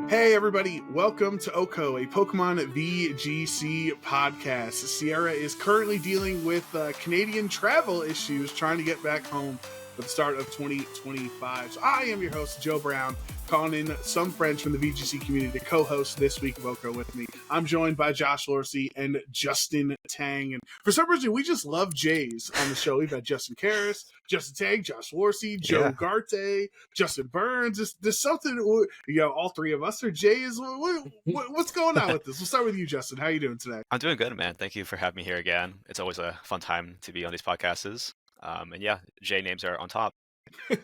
Hey everybody, welcome to OHKO, a Pokemon VGC podcast. Sierra is currently dealing with Canadian travel issues, trying to get back home for the start of 2025. So I am your host, Joe Brown, calling in some friends from the VGC community to co-host this week of OHKO with me. I'm joined by Josh Lorcy and Justin Tang. And for some reason, we just love Jays on the show. We've had Justin Karras, Justin Tang, Josh Lorcy, Joe Garte, Justin Burns. There's something, all three of us are Jays. What's going on with this? We'll start with you, Justin. How are you doing today? I'm doing good, man. Thank you for having me here again. It's always a fun time to be on these podcasts. And yeah, J names are on top. What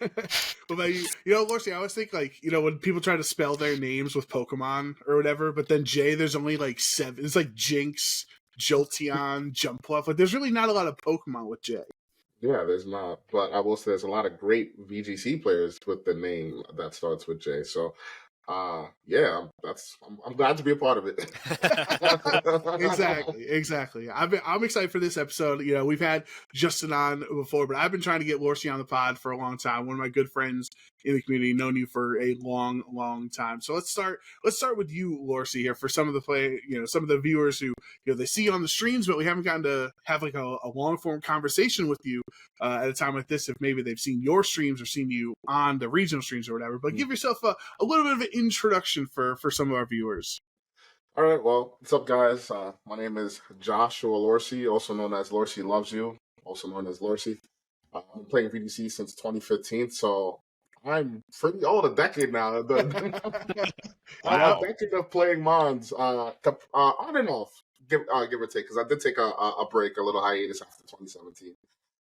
about you? Lorcy, I always think when people try to spell their names with Pokemon or whatever, but then J, there's only like 7. It's like Jinx, Jolteon, Jumpluff. Like there's really not a lot of Pokemon with J. Yeah, there's not. But I will say there's a lot of great VGC players with the name that starts with J. So I'm glad to be a part of it. Exactly. I'm excited for this episode. We've had Justin on before, but I've been trying to get Lorcy on the pod for a long time. One of my good friends in the community, known you for a long time. So let's start with you, Lorcy, here for some of the some of the viewers who they see you on the streams, but we haven't gotten to have like a long form conversation with you at a time like this. If maybe they've seen your streams or seen you on the regional streams or whatever, but give yourself a little bit of an introduction for some of our viewers. All right, well, what's up, guys? My name is Joshua Lorcy, also known as Lorcy Loves You, also known as Lorcy. I've been playing VGC since 2015, so I'm pretty old, a decade now. Wow. A decade of playing Mons, on and off, give or take, because I did take a break, a little hiatus after 2017.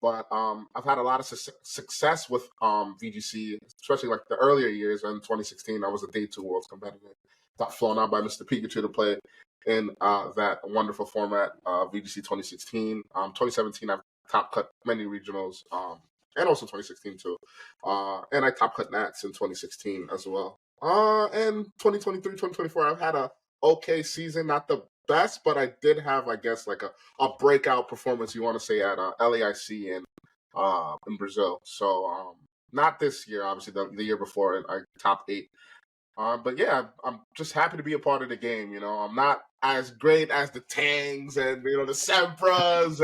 But I've had a lot of success with VGC, especially like the earlier years. In 2016, I was a Day 2 Worlds competitor. Got flown out by Mr. Pikachu to play in that wonderful format, VGC 2016. 2017, I've top cut many regionals, and also 2016 too. And I top cut Nats in 2016 as well. And 2023, 2024, I've had a okay season, not the best, but I did have, I guess, like a breakout performance, you want to say, at LAIC in Brazil. So not this year, obviously, the year before, I top 8. But yeah, I'm just happy to be a part of the game. I'm not as great as the Tangs and the Sempras,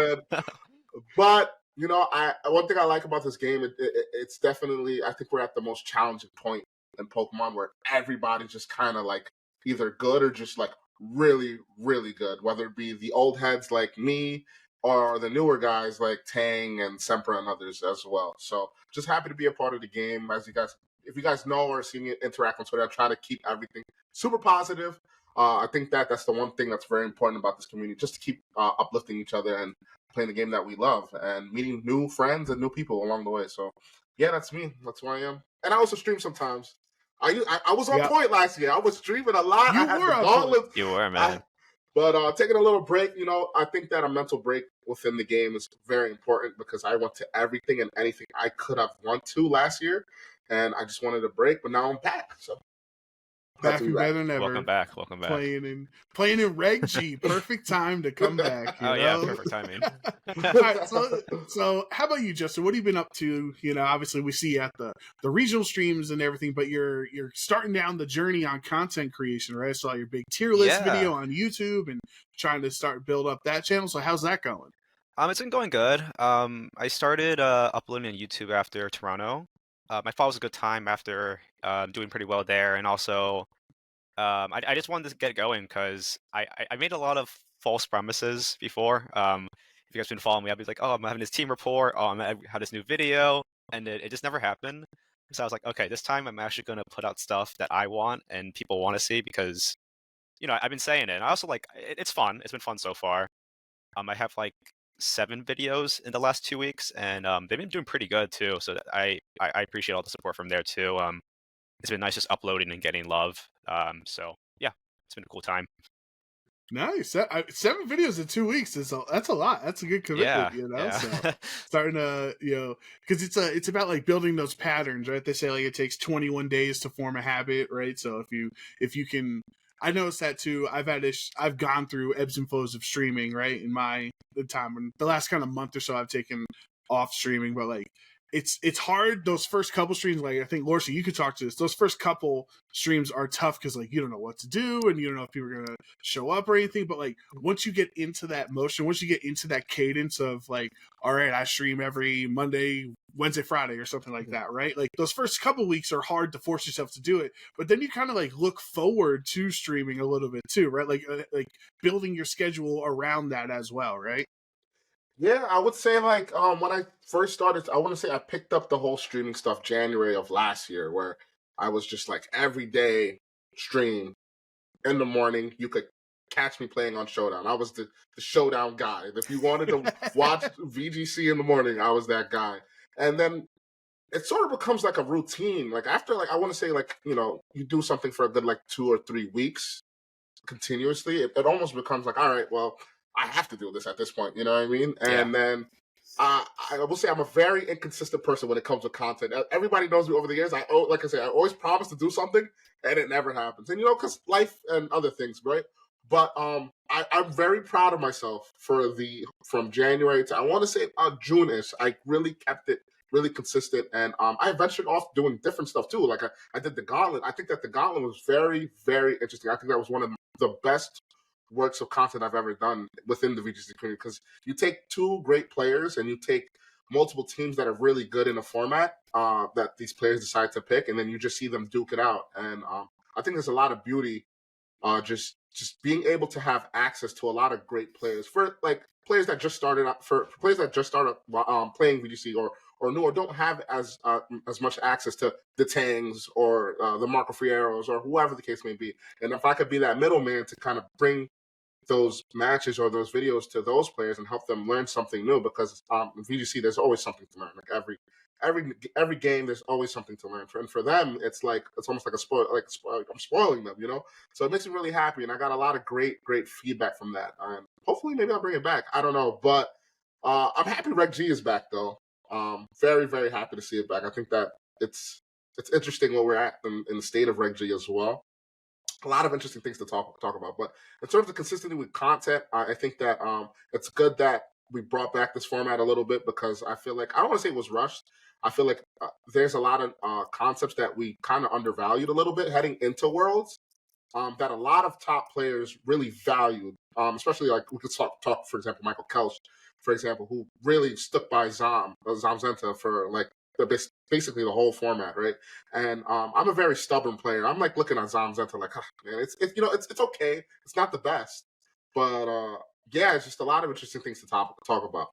but one thing I like about this game, it's definitely, I think we're at the most challenging point in Pokemon where everybody's just kind of like either good or just like really, really good, whether it be the old heads like me or the newer guys like Tang and Sempra and others as well. So just happy to be a part of the game. If you guys know or see me interact on Twitter, I try to keep everything super positive. I think that's the one thing that's very important about this community, just to keep uplifting each other and playing the game that we love and meeting new friends and new people along the way. So yeah, that's me. That's who I am. And I also stream sometimes. I was on point last year. I was streaming a lot. You were, man. But taking a little break, I think that a mental break within the game is very important because I went to everything and anything I could have went to last year, and I just wanted a break. But now I'm back. So back and better than ever. Welcome back. Playing in Reg G. Perfect time to come back. Yeah, perfect timing. All right, so how about you, Justin? What have you been up to? Obviously we see you at the regional streams and everything, but you're starting down the journey on content creation, right? I saw your big tier list video on YouTube and trying to build up that channel. So how's that going? It's been going good. I started uploading on YouTube after Toronto. My fall was a good time after doing pretty well there, and also I just wanted to get going because I made a lot of false premises before. If you guys been following me, I'd be like, oh, I'm having this team report, oh, I have this new video, and it just never happened. So I was like, okay, this time I'm actually going to put out stuff that I want and people want to see because, I've been saying it. And I also it's fun. It's been fun so far. I have like 7 videos in the last 2 weeks, and they've been doing pretty good too. So I appreciate all the support from there too. It's been nice just uploading and getting love. So yeah, it's been a cool time. Nice. 7 videos in 2 weeks that's a lot. That's a good commitment, Yeah. So starting to, because it's about like building those patterns, right? They say like it takes 21 days to form a habit, right? So if you can, I noticed that too. I've gone through ebbs and flows of streaming, right? In the time, the last kind of month or so, I've taken off streaming, but like it's hard. Those first couple streams, like I think Lorcy, you could talk to this. Those first couple streams are tough because like you don't know what to do and you don't know if people are gonna show up or anything. But like once you get into that motion, once you get into that cadence of like, all right, I stream every Monday, Wednesday, Friday, or something like that, right? Like those first couple weeks are hard to force yourself to do it, but then you kind of like look forward to streaming a little bit too, right? Like building your schedule around that as well, right? Yeah, I would say like when I first started, I want to say I picked up the whole streaming stuff January of last year, where I was just like every day stream in the morning. You could catch me playing on Showdown. I was the Showdown guy. If you wanted to watch VGC in the morning, I was that guy. And then it sort of becomes like a routine. Like after like I want to say like you do something for a good like 2 or 3 weeks continuously, it almost becomes like, all right, well, I have to do this at this point. You know what I mean? And then I will say I'm a very inconsistent person when it comes to content. Everybody knows me over the years. Like I say, I always promise to do something, and it never happens. And because life and other things, right? But I'm very proud of myself from January to I want to say June-ish. I really kept it really consistent, and I ventured off doing different stuff too. Like I did the Gauntlet. I think that the Gauntlet was very, very interesting. I think that was one of the best works of content I've ever done within the VGC community, because you take two great players and you take multiple teams that are really good in a format that these players decide to pick, and then you just see them duke it out. And I think there's a lot of beauty just being able to have access to a lot of great players for like players that just started up for players that just started playing VGC or new or don't have as much access to the Tangs or the Marco Fieros or whoever the case may be. And if I could be that middleman to kind of bring those matches or those videos to those players and help them learn something new, because in VGC there's always something to learn. Like every game there's always something to learn. And for them it's almost like I'm spoiling them, So it makes me really happy, and I got a lot of great feedback from that. Hopefully maybe I'll bring it back. I don't know, but I'm happy REG G is back though. Very, very happy to see it back. I think that it's interesting where we're at in the state of REG G as well. A lot of interesting things to talk about. But in terms of consistency with content, I think that it's good that we brought back this format a little bit, because I feel like, I don't want to say it was rushed. I feel like there's a lot of concepts that we kind of undervalued a little bit heading into Worlds, that a lot of top players really valued, especially like we could talk for example, Michael Kelch, for example, who really stuck by Zamazenta for like basically the whole format, right? And I'm a very stubborn player. I'm like looking at Zamazenta like, man, it's okay. It's not the best, but yeah, it's just a lot of interesting things to talk about.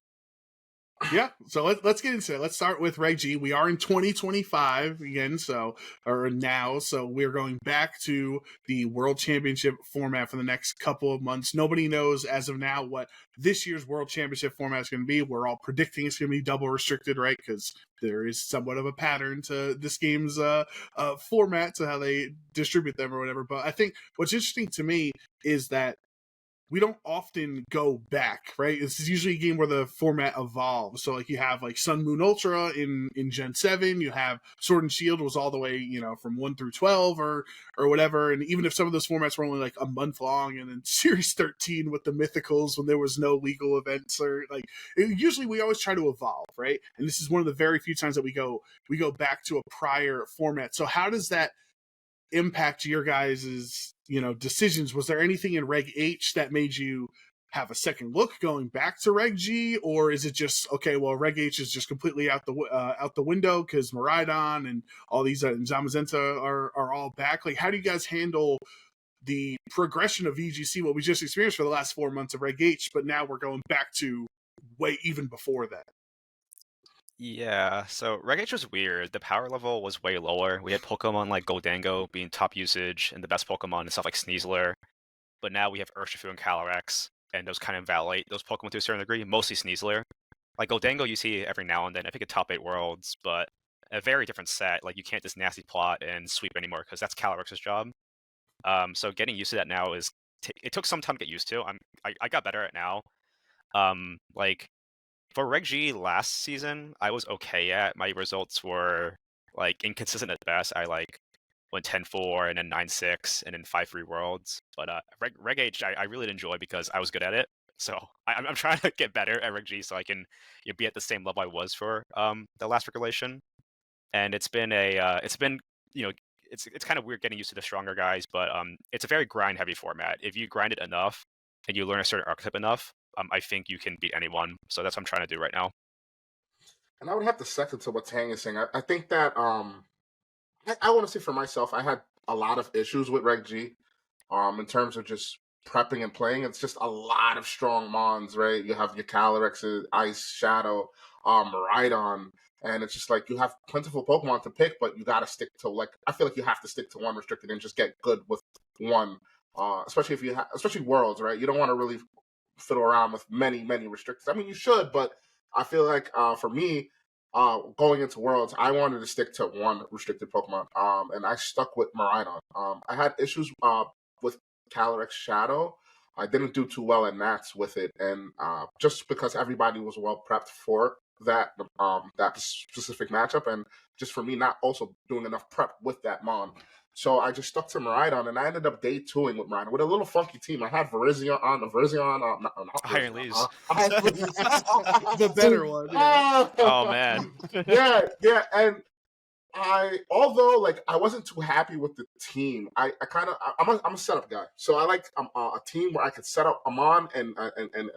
Yeah, so let's get into it. Let's start with REG G. We are in 2025 again, so we're going back to the World Championship format for the next couple of months. Nobody knows as of now what this year's World Championship format is going to be. We're all predicting it's going to be double restricted, right? Because there is somewhat of a pattern to this game's format, to how they distribute them or whatever. But I think what's interesting to me is that we don't often go back, right? This is usually a game where the format evolves. So like you have like Sun Moon Ultra in Gen 7, you have Sword and Shield was all the way, from 1 through 12 or whatever. And even if some of those formats were only like a month long, and then Series 13 with the Mythicals when there was no legal events, or like usually we always try to evolve, right? And this is one of the very few times that we go back to a prior format. So how does that impact your guys's decisions? Was there anything in Reg H that made you have a second look going back to Reg G, or is it just okay? Well, Reg H is just completely out the window because Miraidon and all these Zamazenta are all back. Like, how do you guys handle the progression of VGC, what we just experienced for the last 4 months of Reg H, but now we're going back to way even before that? Yeah, so Reg H was weird. The power level was way lower. We had Pokemon like Goldango being top usage and the best Pokemon and stuff like Sneasler. But now we have Urshifu and Calyrex, and those kind of invalidate those Pokemon to a certain degree, mostly Sneasler. Like Goldango you see every now and then. I think a top 8 Worlds, but a very different set. Like you can't just nasty plot and sweep anymore, because that's Calyrex's job. So getting used to that now is it took some time to get used to. I got better at it now. Like for Reg G last season, I was okay at. My results were like inconsistent at best. I like went 10-4 and then 9-6 and then 5-3 Worlds. But Reg H I really did enjoy because I was good at it. So I'm trying to get better at REG so I can be at the same level I was for the last regulation. And it's been it's kind of weird getting used to the stronger guys, but it's a very grind heavy format. If you grind it enough and you learn a certain archetype enough, I think you can beat anyone. So that's what I'm trying to do right now. And I would have to second to what Tang is saying. I think that I want to say for myself, I had a lot of issues with Reg G, in terms of just prepping and playing. It's just a lot of strong mons, right? You have your Calyrex, Ice Shadow, Rhydon, and it's just like you have plentiful Pokemon to pick, but you got to stick to I feel like you have to stick to one restricted and just get good with one. Especially if you especially Worlds, right? You don't want to really fiddle around with many restricted. I mean, you should, but I feel like for me, going into Worlds, I wanted to stick to one restricted Pokemon, and I stuck with Miraidon. I had issues with Calyrex Shadow. I didn't do too well at Nats with it, and just because everybody was well prepped for that specific matchup, and just for me not also doing enough prep with that mon. So I just stuck to Miraidon, and I ended up day 2ing with Miraidon with a little funky team. I had Virizion, not Iron Leaves. The better one. Yeah. Oh man. yeah, and although like I wasn't too happy with the team, I'm a setup guy, so I like a team where I could set up a mon and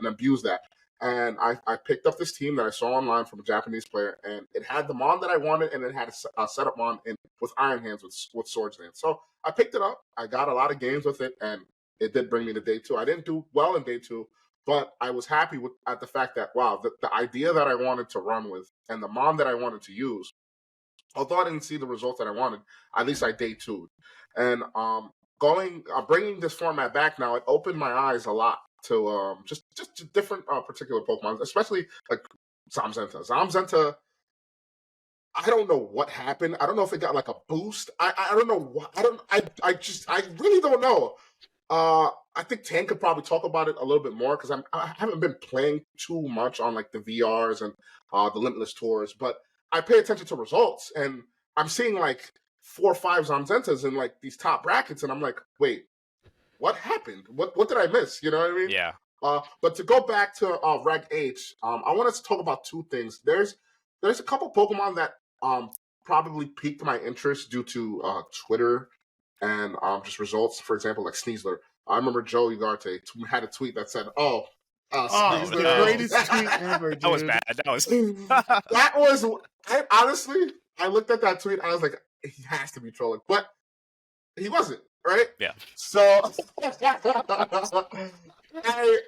abuse that. And I picked up this team that I saw online from a Japanese player, and it had the mon that I wanted, and it had a setup mon with Iron Hands with Swords Dance. So I picked it up. I got a lot of games with it, and it did bring me to day 2. I didn't do well in day 2, but I was happy at the fact that wow, the idea that I wanted to run with and the mon that I wanted to use, although I didn't see the results that I wanted, at least I day 2'd. And bringing this format back now, it opened my eyes a lot to just different particular Pokemon, especially like Zamazenta. Zamazenta, I don't know what happened. I don't know if it got like a boost. I don't know what. I really don't know. I think Tan could probably talk about it a little bit more because I haven't been playing too much on like the VRs and the Limitless tours, but I pay attention to results, and I'm seeing like 4 or 5 Zamzentas in like these top brackets, and I'm like, wait, what happened? What did I miss? You know what I mean? Yeah. But to go back to Reg H, I want us to talk about 2 things. There's a couple Pokemon that probably piqued my interest due to Twitter and just results. For example, like Sneasler. I remember Joe Ugarte had a tweet that said, It's the greatest tweet ever, dude. That was bad. That was honestly, I looked at that tweet and I was like, he has to be trolling. But he wasn't, right? Yeah. So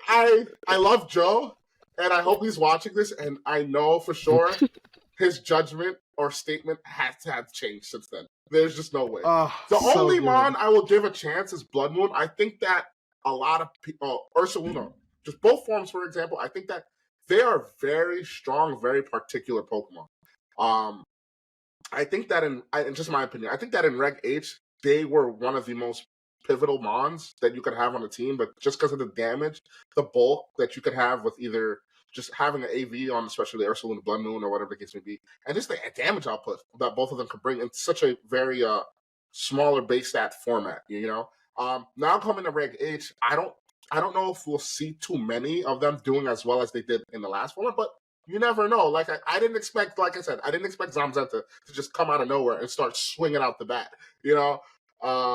I love Joe, and I hope he's watching this, and I know for sure his judgment or statement has to have changed since then. There's just no way. The only mon I will give a chance is Blood Moon. I think that a lot of people, Ursaluna, just both forms, for example, I think that they are very strong, very particular Pokemon. I think that in just my opinion, I think that in Reg H, they were one of the most pivotal mons that you could have on a team, but just because of the damage, the bulk that you could have with either just having an AV on, especially Ursaluna, Blood Moon, or whatever the case may be, and just the damage output that both of them could bring in such a very smaller base stat format, you know? Now coming to Reg H, I don't know if we'll see too many of them doing as well as they did in the last format, but you never know. Like I didn't expect, like I said, I didn't expect Zamazenta to just come out of nowhere and start swinging out the bat, you know?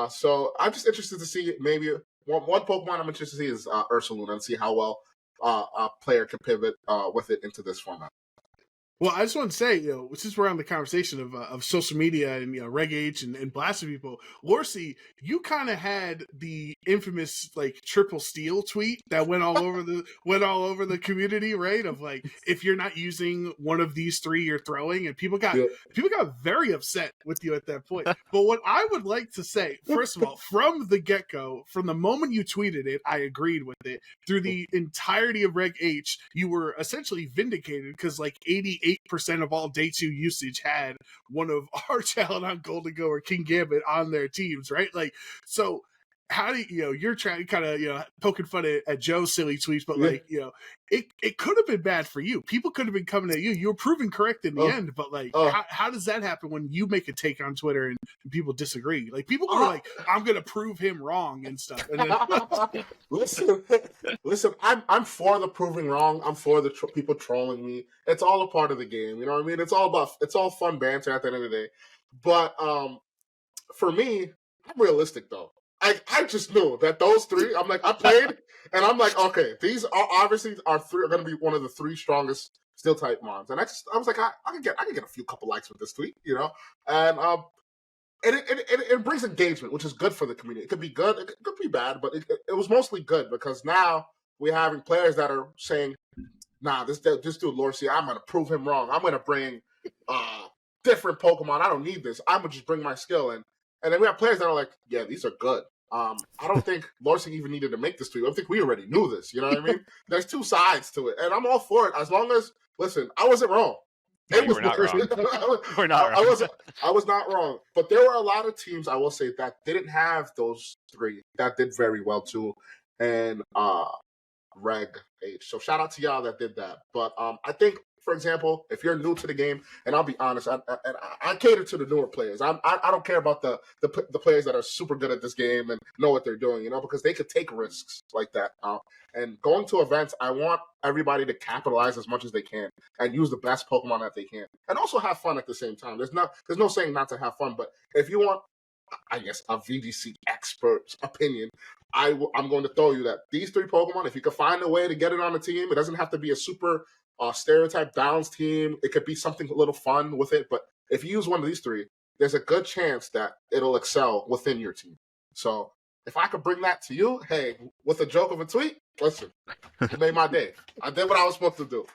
So I'm just interested to see maybe one Pokemon I'm interested to see is Ursaluna, and see how well a player can pivot with it into this format. Well, I just want to say, since we're on the conversation of social media and Reg H and blasting people, Lorcy, you kind of had the infamous like triple steal tweet that went all over the community, right? Of like, if you're not using one of these 3, you're throwing, and people got very upset with you at that point. But what I would like to say, first of all, from the get-go, from the moment you tweeted it, I agreed with it. Through the entirety of Reg H, you were essentially vindicated because like 88% of all day 2 usage had one of our talent on Golden Go or King Gambit on their teams, right? Like, so how do you're trying to kind of poking fun at Joe's silly tweets, but like it could have been bad for you. People could have been coming at you. You were proven correct in the end, but like how does that happen when you make a take on Twitter and people disagree? Like people are like, I'm gonna prove him wrong and stuff. And then listen, I'm for the proving wrong. I'm for the people trolling me. It's all a part of the game. You know what I mean? It's all fun banter at the end of the day. But for me, I'm realistic though. I just knew that those three. I'm like, I played, and I'm like, okay, these are obviously are going to be one of the three strongest steel type mons. And I was like, I can get a few couple likes with this tweet, and it brings engagement, which is good for the community. It could be good, it could be bad, but it was mostly good because now we're having players that are saying, nah, this dude Lorcy, I'm gonna prove him wrong. I'm gonna bring different Pokemon. I don't need this. I'm gonna just bring my skill in. And then we have players that are like, yeah, these are good. I don't think Lorcy even needed to make this tweet. I think we already knew this. You know what I mean? There's two sides to it, and I'm all for it as long as listen. I wasn't wrong. We're not wrong. We're not wrong. I was not wrong. But there were a lot of teams, I will say, that didn't have those three that did very well too, and REG H. So shout out to y'all that did that. But I think, for example, if you're new to the game, and I'll be honest, I cater to the newer players. I don't care about the players that are super good at this game and know what they're doing, because they could take risks like that. And going to events, I want everybody to capitalize as much as they can and use the best Pokemon that they can, and also have fun at the same time. There's no saying not to have fun, but if you want, I guess, a VGC expert's opinion, I'm going to throw you that these three Pokemon, if you can find a way to get it on the team, it doesn't have to be a super stereotype balanced team. It could be something a little fun with it. But if you use one of these three, there's a good chance that it'll excel within your team. So if I could bring that to you, hey, with a joke of a tweet, listen, it made my day. I did what I was supposed to do.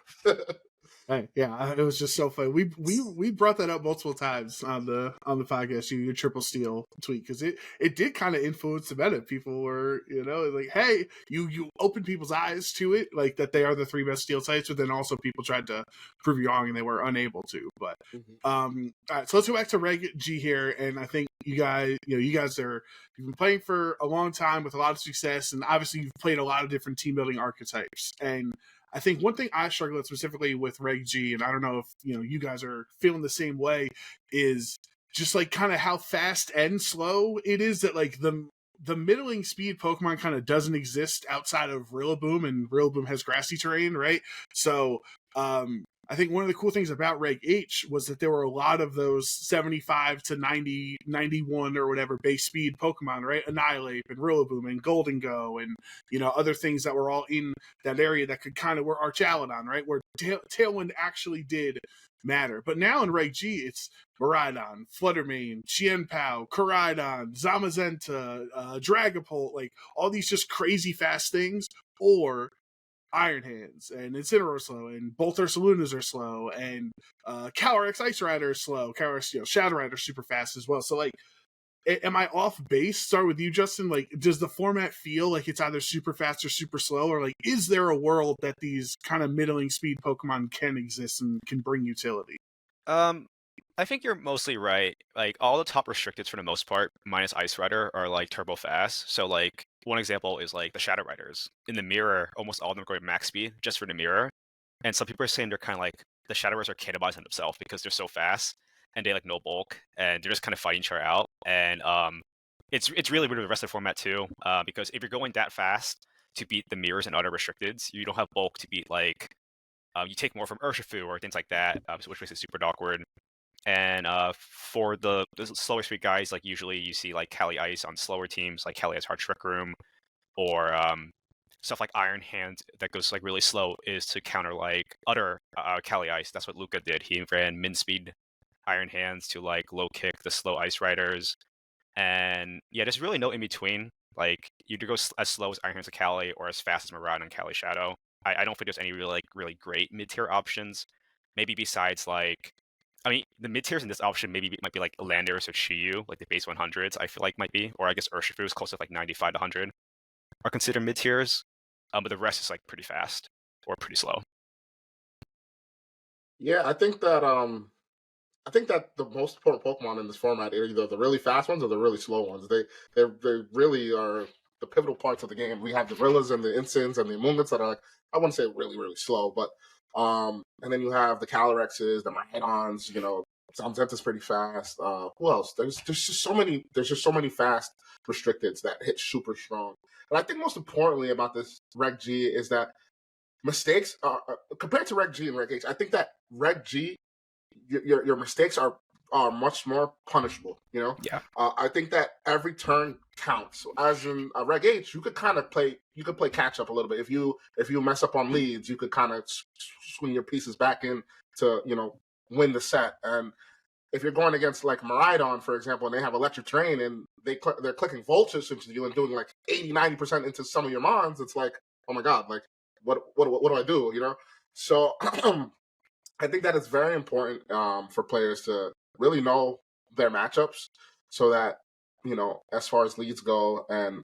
Right. Yeah, it was just so funny. We brought that up multiple times on the podcast. Your triple steal tweet, because it did kind of influence the meta. People were like, hey, you open people's eyes to it, like that they are the three best steel types, but then also people tried to prove you wrong and they were unable to. But all right, so let's go back to Reg G here, and I think you guys you've been playing for a long time with a lot of success, and obviously you've played a lot of different team building archetypes. And I think one thing I struggle with specifically with Reg G, and I don't know if you guys are feeling the same way, is just like kind of how fast and slow it is. That like the middling speed Pokemon kind of doesn't exist outside of Rillaboom, and Rillaboom has grassy terrain, right? So I think one of the cool things about Reg H was that there were a lot of those 75 to 90, 91 or whatever base speed Pokemon, right? Annihilate and Rillaboom and Golden Go and, other things that were all in that area that could kind of were Archaludon, right? Where Tailwind actually did matter. But now in Reg G, it's Miraidon, Fluttermane, Qianpao, Koraidon, Zamazenta, Dragapult, like all these just crazy fast things, or Iron Hands and Incineroar slow, and Bolt Ursalunas are slow, and Calyrex Ice Rider is slow. Calyrex, Shadow Rider super fast as well. So like, am I off base? Start with you, Justin. Like, does the format feel like it's either super fast or super slow, or like, is there a world that these kind of middling speed Pokemon can exist and can bring utility? I think you're mostly right. Like all the top restricteds for the most part, minus Ice Rider, are like turbo fast. So like one example is like the Shadow Riders. In the mirror, almost all of them are going max speed just for the mirror. And some people are saying they're kind of like the Shadow Riders are cannibalizing themselves because they're so fast and they like no bulk and they're just kind of fighting each other out. And it's really weird with the rest of the format too, because if you're going that fast to beat the mirrors and other restricteds, you don't have bulk to beat like you take more from Urshifu or things like that, which makes it super awkward. And for the slower speed guys, like usually you see like Cali Ice on slower teams, like Cali Ice Hard Trick Room, or stuff like Iron Hand that goes like really slow is to counter like other Cali Ice. That's what Luca did. He ran min speed Iron Hands to like low kick the slow Ice Riders, and yeah, there's really no in between. Like you either go as slow as Iron Hands to Cali or as fast as Miraidon and Cali Shadow. I don't think there's any really great mid tier options. Maybe besides like. I mean, the mid tiers in this option might be like Landorus or Chiyu, like the base 100s. I feel like might be, or I guess Urshifu is close to like 95 to 100, are considered mid tiers. But the rest is like pretty fast or pretty slow. Yeah, I think that I think that the most important Pokemon in this format are either the really fast ones or the really slow ones. They really are the pivotal parts of the game. We have the Rillas and the Incins and the Amungans that are like, I wouldn't say really, really slow, but and then you have the Calorexes, the Myrmidons, Zamazenta's pretty fast. Who else? There's just so many fast restricteds that hit super strong. And I think most importantly about this Reg G is that mistakes compared to Reg G and Reg H, I think that Reg G, your mistakes are much more punishable. Yeah. I think that every turn counts. As in Reg H, you could play catch up a little bit. If you mess up on leads, you could kind of swing your pieces back in to win the set. And if you're going against like Miraidon, for example, and they have electric terrain and they're clicking Voltage into you and doing like 80-90% into some of your mons, it's like, oh my god, like what do I do? So I think that it's very important for players to really know their matchups, so that as far as leads go and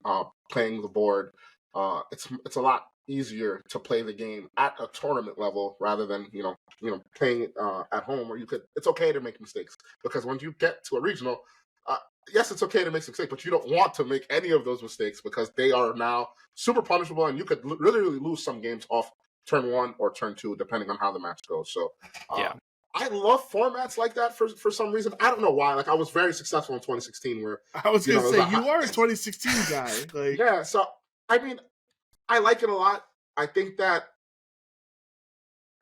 playing the board, it's a lot easier to play the game at a tournament level rather than playing at home, where it's okay to make mistakes, because when you get to a regional, yes, it's okay to make mistakes, but you don't want to make any of those mistakes because they are now super punishable, and you could really lose some games off turn 1 or turn 2 depending on how the match goes. So Yeah. I love formats like that for some reason. I don't know why. Like, I was very successful in 2016 where I was going to say, you are a 2016 guy. Like, yeah, so I mean, I like it a lot. I think that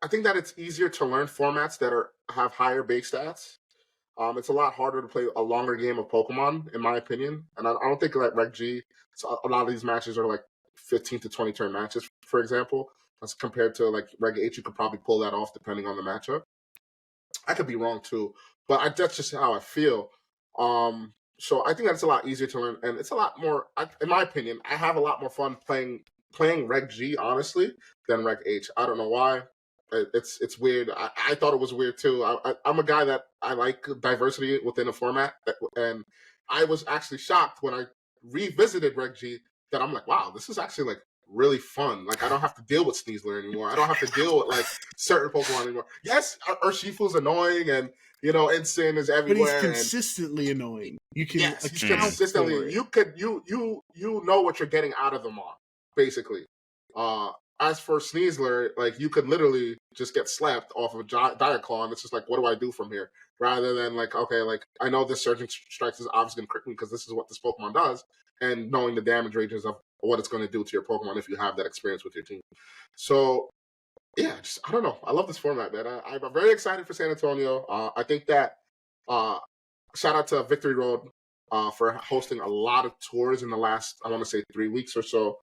it's easier to learn formats that have higher base stats. It's a lot harder to play a longer game of Pokemon, in my opinion. And I don't think like Reg G, a lot of these matches are like 15 to 20 turn matches, for example, as compared to like Reg H. You could probably pull that off depending on the matchup. I could be wrong too, but that's just how I feel. So I think that's a lot easier to learn, and it's a lot more, in my opinion, I have a lot more fun playing Reg G, honestly, than Reg H. I don't know why. It's weird. I thought it was weird too. I'm a guy that I like diversity within a format, and I was actually shocked when I revisited Reg G that I'm like, wow, this is actually like really fun. Like, I don't have to deal with Sneasler anymore. I don't have to deal with like certain Pokemon anymore. Yes, Urshifu's annoying, and Incin is everywhere. But he's consistently annoying. You can he's consistently. You know what you're getting out of them all, basically. As for Sneasler, like, you could literally just get slapped off of Diaclaw, and it's just like, what do I do from here? Rather than like, okay, like, I know this Surging Strikes is obviously going to crit me because this is what this Pokemon does, and knowing the damage ranges of what it's going to do to your Pokemon if you have that experience with your team. So, yeah, I don't know. I love this format, man. I'm very excited for San Antonio. I think that shout out to Victory Road for hosting a lot of tours in the last, I want to say, 3 weeks or so.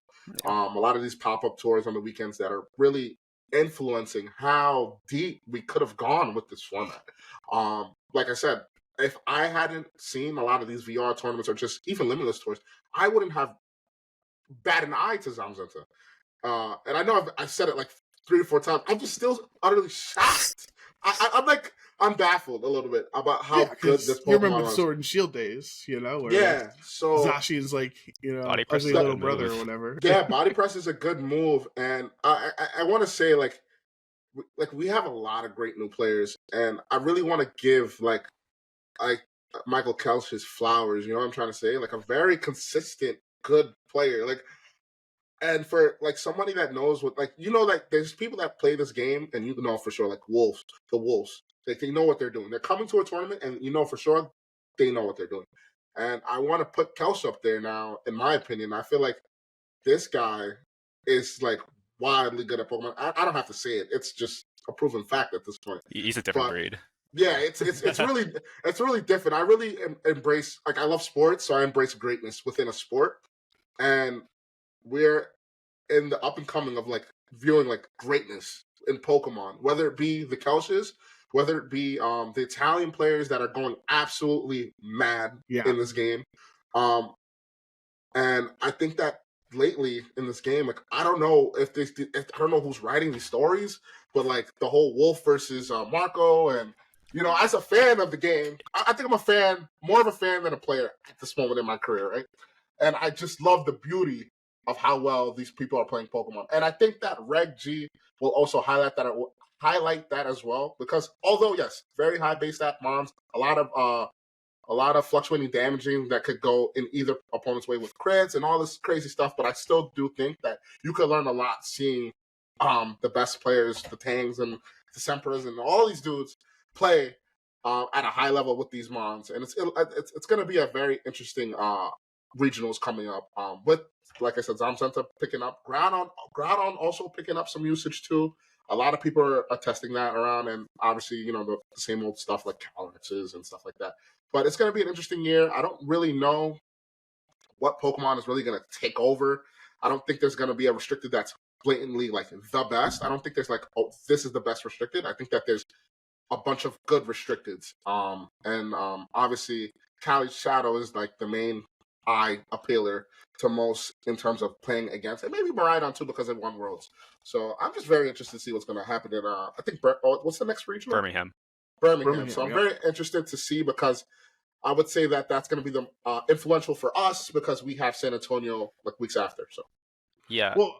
A lot of these pop-up tours on the weekends that are really influencing how deep we could have gone with this format. Like I said, if I hadn't seen a lot of these VR tournaments or just even limitless tours, I wouldn't have batted an eye to Zamazenta. And I know I've said it like 3 or 4 times. I'm just still utterly shocked. I'm baffled a little bit about how good this Pokemon you remember was. Sword and Shield days, where yeah. So Zashi's like, Body press ugly is a little good brother move. or whatever. Yeah, body press is a good move, and I want to say like we have a lot of great new players, and I really want to give like Michael Kelch his flowers. You know what I'm trying to say? Like, a very consistent, good player. Like, and for like somebody that knows what, like, like there's people that play this game, and you know for sure, like the Wolves, like, they know what they're doing. They're coming to a tournament, and for sure they know what they're doing. And I want to put Kelch up there now. In my opinion, I feel like this guy is like wildly good at Pokemon. I don't have to say it; it's just a proven fact at this point. He's a different breed. Yeah, it's really different. I really embrace, like, I love sports, so I embrace greatness within a sport, and we're in the up and coming of like viewing like greatness in Pokemon, whether it be the Kelches, whether it be the Italian players that are going absolutely mad in this game, and I think that lately in this game, like, I don't know I don't know who's writing these stories, but like the whole Wolf versus Marco, and as a fan of the game, I think I'm more of a fan than a player at this moment in my career, right? And I just love the beauty of how well these people are playing Pokemon. And I think that Reg G will also highlight highlight that as well, because although yes, very high base stat mons, a lot of fluctuating damaging that could go in either opponent's way with crits and all this crazy stuff, but I still do think that you could learn a lot seeing the best players, the Tangs and the Semperas and all these dudes play at a high level with these mons, and it's going to be a very interesting regionals coming up with, like I said, Zamazenta picking up, Groudon also picking up some usage too. A lot of people are testing that around, and obviously, you know, the same old stuff like Calixes and stuff like that. But it's going to be an interesting year. I don't really know what Pokemon is really going to take over. I don't think there's going to be a restricted that's blatantly like the best. I don't think there's like, oh, this is the best restricted. I think that there's a bunch of good restricteds. Obviously, Cali's Shadow is like the main eye appealer to most in terms of playing against, and maybe Miraidon too because it won Worlds. So I'm just very interested to see what's going to happen. And I think what's the next regional? Birmingham. So I'm very interested to see, because I would say that that's going to be the influential for us because we have San Antonio like weeks after. So yeah. Well,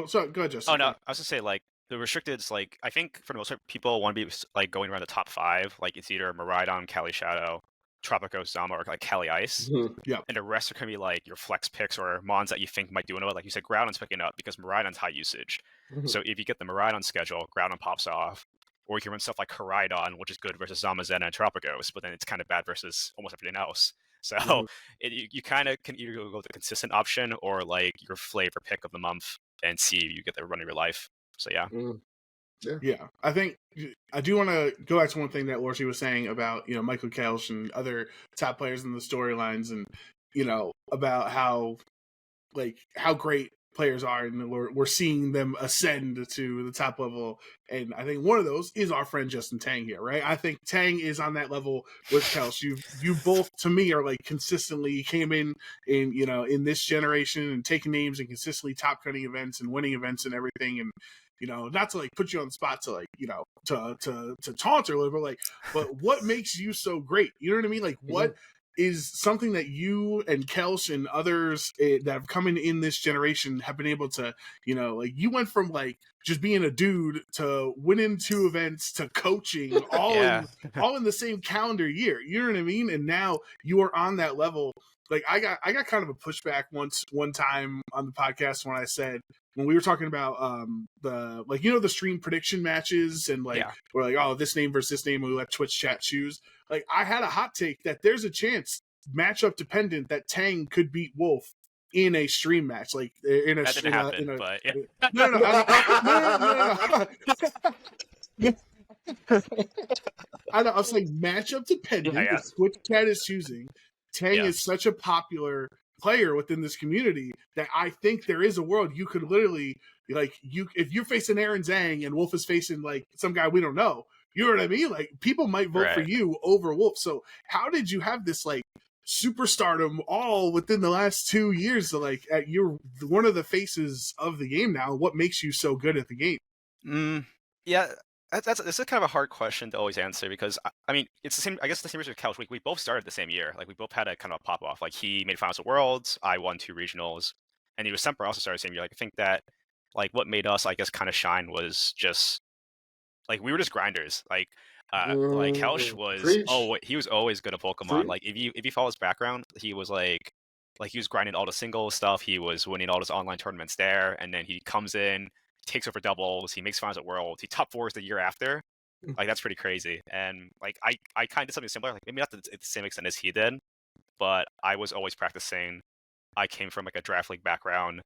sorry, go ahead, Justin. Oh no, I was gonna say like the restricteds. Like I think for the most part, people want to be like going around the top 5. Like it's either Miraidon, Cali Shadow, Tropico Zama, or like Cali Ice. Yeah. And the rest are gonna be like your flex picks or mons that you think might do well. Like you said, Groudon's picking up because Miraidon's high usage. So if you get the Miraidon schedule, Groudon pops off. Or you can run stuff like Koraidon, which is good versus Zamazenta and Tropicos, but then it's kind of bad versus almost everything else. So you kind of can either go with the consistent option or like your flavor pick of the month and see if you get the run of your life. So yeah. Yeah, I think I do want to go back to one thing that Lorcy was saying about, you know, Michael Kelsch and other top players in the storylines, and, you know, about how great players are, and we're seeing them ascend to the top level. And I think one of those is our friend Justin Tang here, right? I think Tang is on that level with Kelsch. You both, to me, are like consistently came in, you know, in this generation and taking names and consistently top cutting events and winning events and everything. And, you know, not to like put you on the spot to like, you know, to taunt or whatever, like, but what makes you so great? You know what I mean? Like, what is something that you and Kelsch and others that have come in this generation have been able to, you know, like you went from like just being a dude to winning 2 events to coaching all in the same calendar year. You know what I mean? And now you are on that level. Like I got kind of a pushback one time on the podcast when I said, when we were talking about the, like, you know, the stream prediction matches and like we're like, oh, this name versus this name, and we let Twitch chat choose. Like I had a hot take that there's a chance, matchup dependent, that Tang could beat Wolf in a stream match. Like in a that didn't happen, but yeah. No. I know. I was like matchup dependent. Yeah. Twitch chat is choosing. Tang is such a popular player within this community that I think there is a world you could literally, like, if you're facing Aaron Zhang and Wolf is facing like some guy we don't know, you know what I mean? Like people might vote for you over Wolf. So how did you have this like superstardom all within the last 2 years? So like you're one of the faces of the game now. What makes you so good at the game? Yeah. That's kind of a hard question to always answer, because I mean it's the same. I guess the same reason with Couch. We both started the same year. Like we both had a kind of a pop off. Like he made finals of Worlds, I won 2 regionals, and he was Semper also started the same year. Like I think that like what made us, I guess, kind of shine was just like we were just grinders. Like Couch was he was always good at Pokemon. Like if you follow his background, he was like he was grinding all the single stuff. He was winning all his online tournaments there, and then he comes in, takes over doubles, he makes finals at Worlds, he top 4s the year after. Like that's pretty crazy. And like I kind of did something similar, like maybe not to the same extent as he did, but I was always practicing. I came from like a draft league background,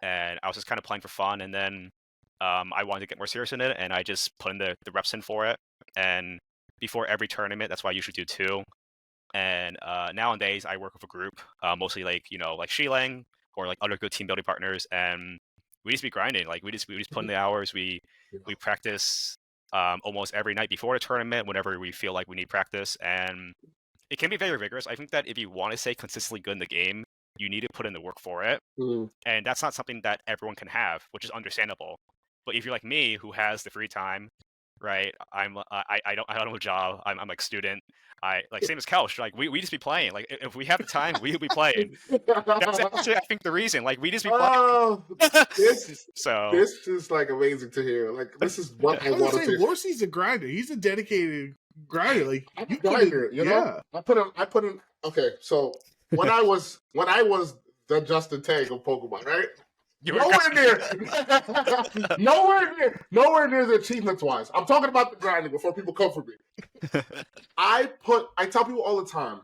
and I was just kind of playing for fun, and then I wanted to get more serious in it, and I just put in the reps in for it. And before every tournament, that's what I usually do too. And nowadays I work with a group, mostly like, you know, like Shilang or like other good team building partners, and we just be grinding. Like we just put in the hours. We practice almost every night before the tournament whenever we feel like we need practice, and it can be very rigorous. I think that if you want to stay consistently good in the game, you need to put in the work for it, and that's not something that everyone can have, which is understandable. But if you're like me, who has the free time, right? I don't have a job. I'm like student. I like same as Couch. Like we just be playing. Like if we have the time, we'll be playing. That's actually I think the reason. Like we just be playing. Oh, So this is like amazing to hear. Like this is what I I wanted would say to. Lorcy's a grinder. He's a dedicated grinder. Like I'm you a grinder, you know. yeah. I put in. Okay, so when I was the Justin Tang of Pokemon, right? you were Nowhere near, nowhere near the achievements wise. I'm talking about the grinding before people come for me. I tell people all the time,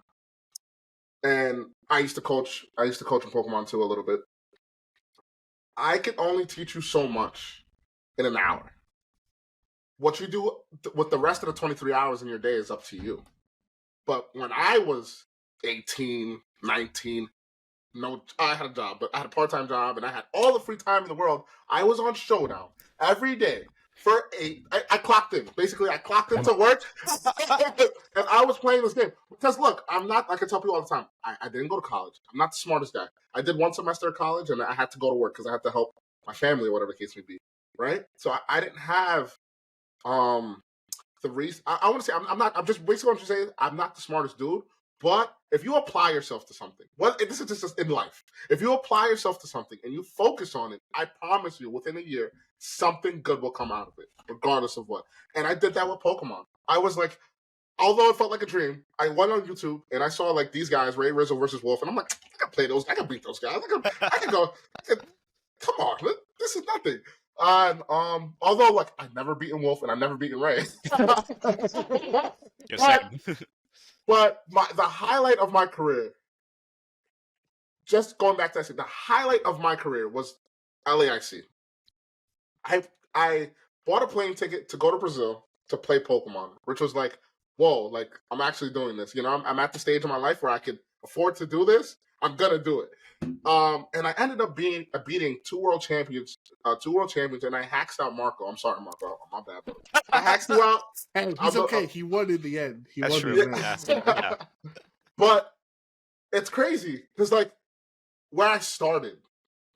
and I used to coach in Pokemon too a little bit. I can only teach you so much in an hour. What you do with the rest of the 23 hours in your day is up to you. But when I was 18, 19, no, I had a job, but I had a part-time job, and I had all the free time in the world. I was on Showdown every day for 8. I clocked in. Basically, I clocked into work, and I was playing this game. Because look, I'm not. I can tell people all the time. I didn't go to college. I'm not the smartest guy. I did 1 semester of college, and I had to go to work because I had to help my family or whatever the case may be. Right. So I didn't have the reason. I want to say I'm not. I'm just basically what I'm saying. I'm not the smartest dude. But if you apply yourself to something, this is just in life. If you apply yourself to something and you focus on it, I promise you, within a year, something good will come out of it, regardless of what. And I did that with Pokemon. I was like, although it felt like a dream, I went on YouTube and I saw like these guys, Ray Rizzo versus Wolf, and I'm like, I can play those. I can beat those guys. I can go. Come on, this is nothing. And although like I've never beaten Wolf and I've never beaten Ray. But the highlight of my career, just going back to that, the highlight of my career was LAIC. I bought a plane ticket to go to Brazil to play Pokemon, which was like, whoa, like I'm actually doing this. You know, I'm at the stage of my life where I can afford to do this. I'm gonna do it. And I ended up beating 2 world champions, and I hacked out Marco. I'm sorry, Marco, my bad, bro. I hacked you out. And he's okay. He won in the end. He won true. in the end. Yeah. But it's crazy because like where I started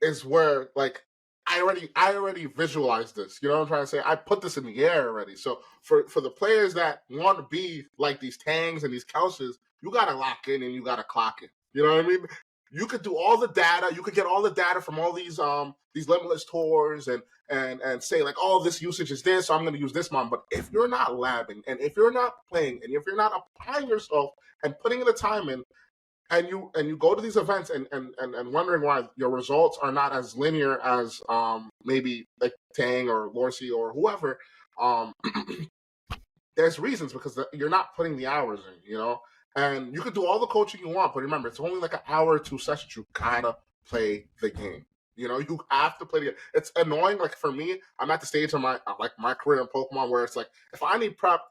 is where like I already visualized this. You know what I'm trying to say? I put this in the air already. So for the players that want to be like these Tangs and these Couches, you gotta lock in and you gotta clock in. You know what I mean? You could do all the data. You could get all the data from all these limitless tours and say like, oh, this usage is this, so I'm going to use this one. But if you're not labbing and if you're not playing and if you're not applying yourself and putting in the time in, and you go to these events and wondering why your results are not as linear as maybe like Tang or Lorcy or whoever, there's reasons because you're not putting the hours in, you know. And you can do all the coaching you want, but remember, it's only like an hour or 2 sessions. You gotta play the game. You know, you have to play the game. It's annoying. Like for me, I'm at the stage of my career in Pokemon where it's like, if I need prep,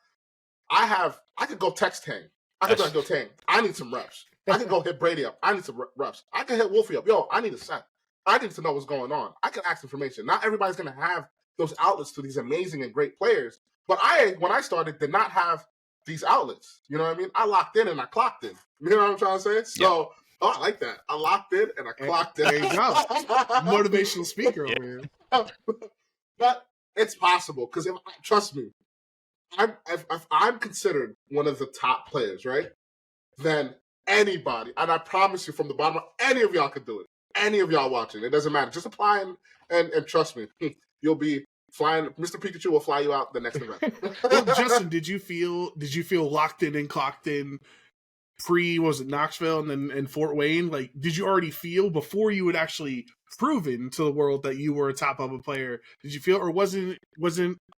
I could go text Tang. I could go Tang. I need some reps. I can go hit Brady up. I need some reps. I can hit Wolfie up. Yo, I need a set. I need to know what's going on. I can ask information. Not everybody's gonna have those outlets to these amazing and great players. But when I started, did not have these outlets. You know what I mean? I locked in and I clocked in. You know what I'm trying to say? So, I like that. I locked in and I clocked in. There you go. Motivational speaker over here. But it's possible because trust me, if I'm considered one of the top players, right? Then anybody, and I promise you from the bottom, any of y'all could do it. Any of y'all watching, it doesn't matter. Just apply and trust me, you'll be flying. Mr. Pikachu will fly you out the next event. Well, Justin, did you feel locked in and clocked in was it Knoxville and then Fort Wayne? Like, did you already feel before you had actually proven to the world that you were a top level player? Did you feel, or wasn't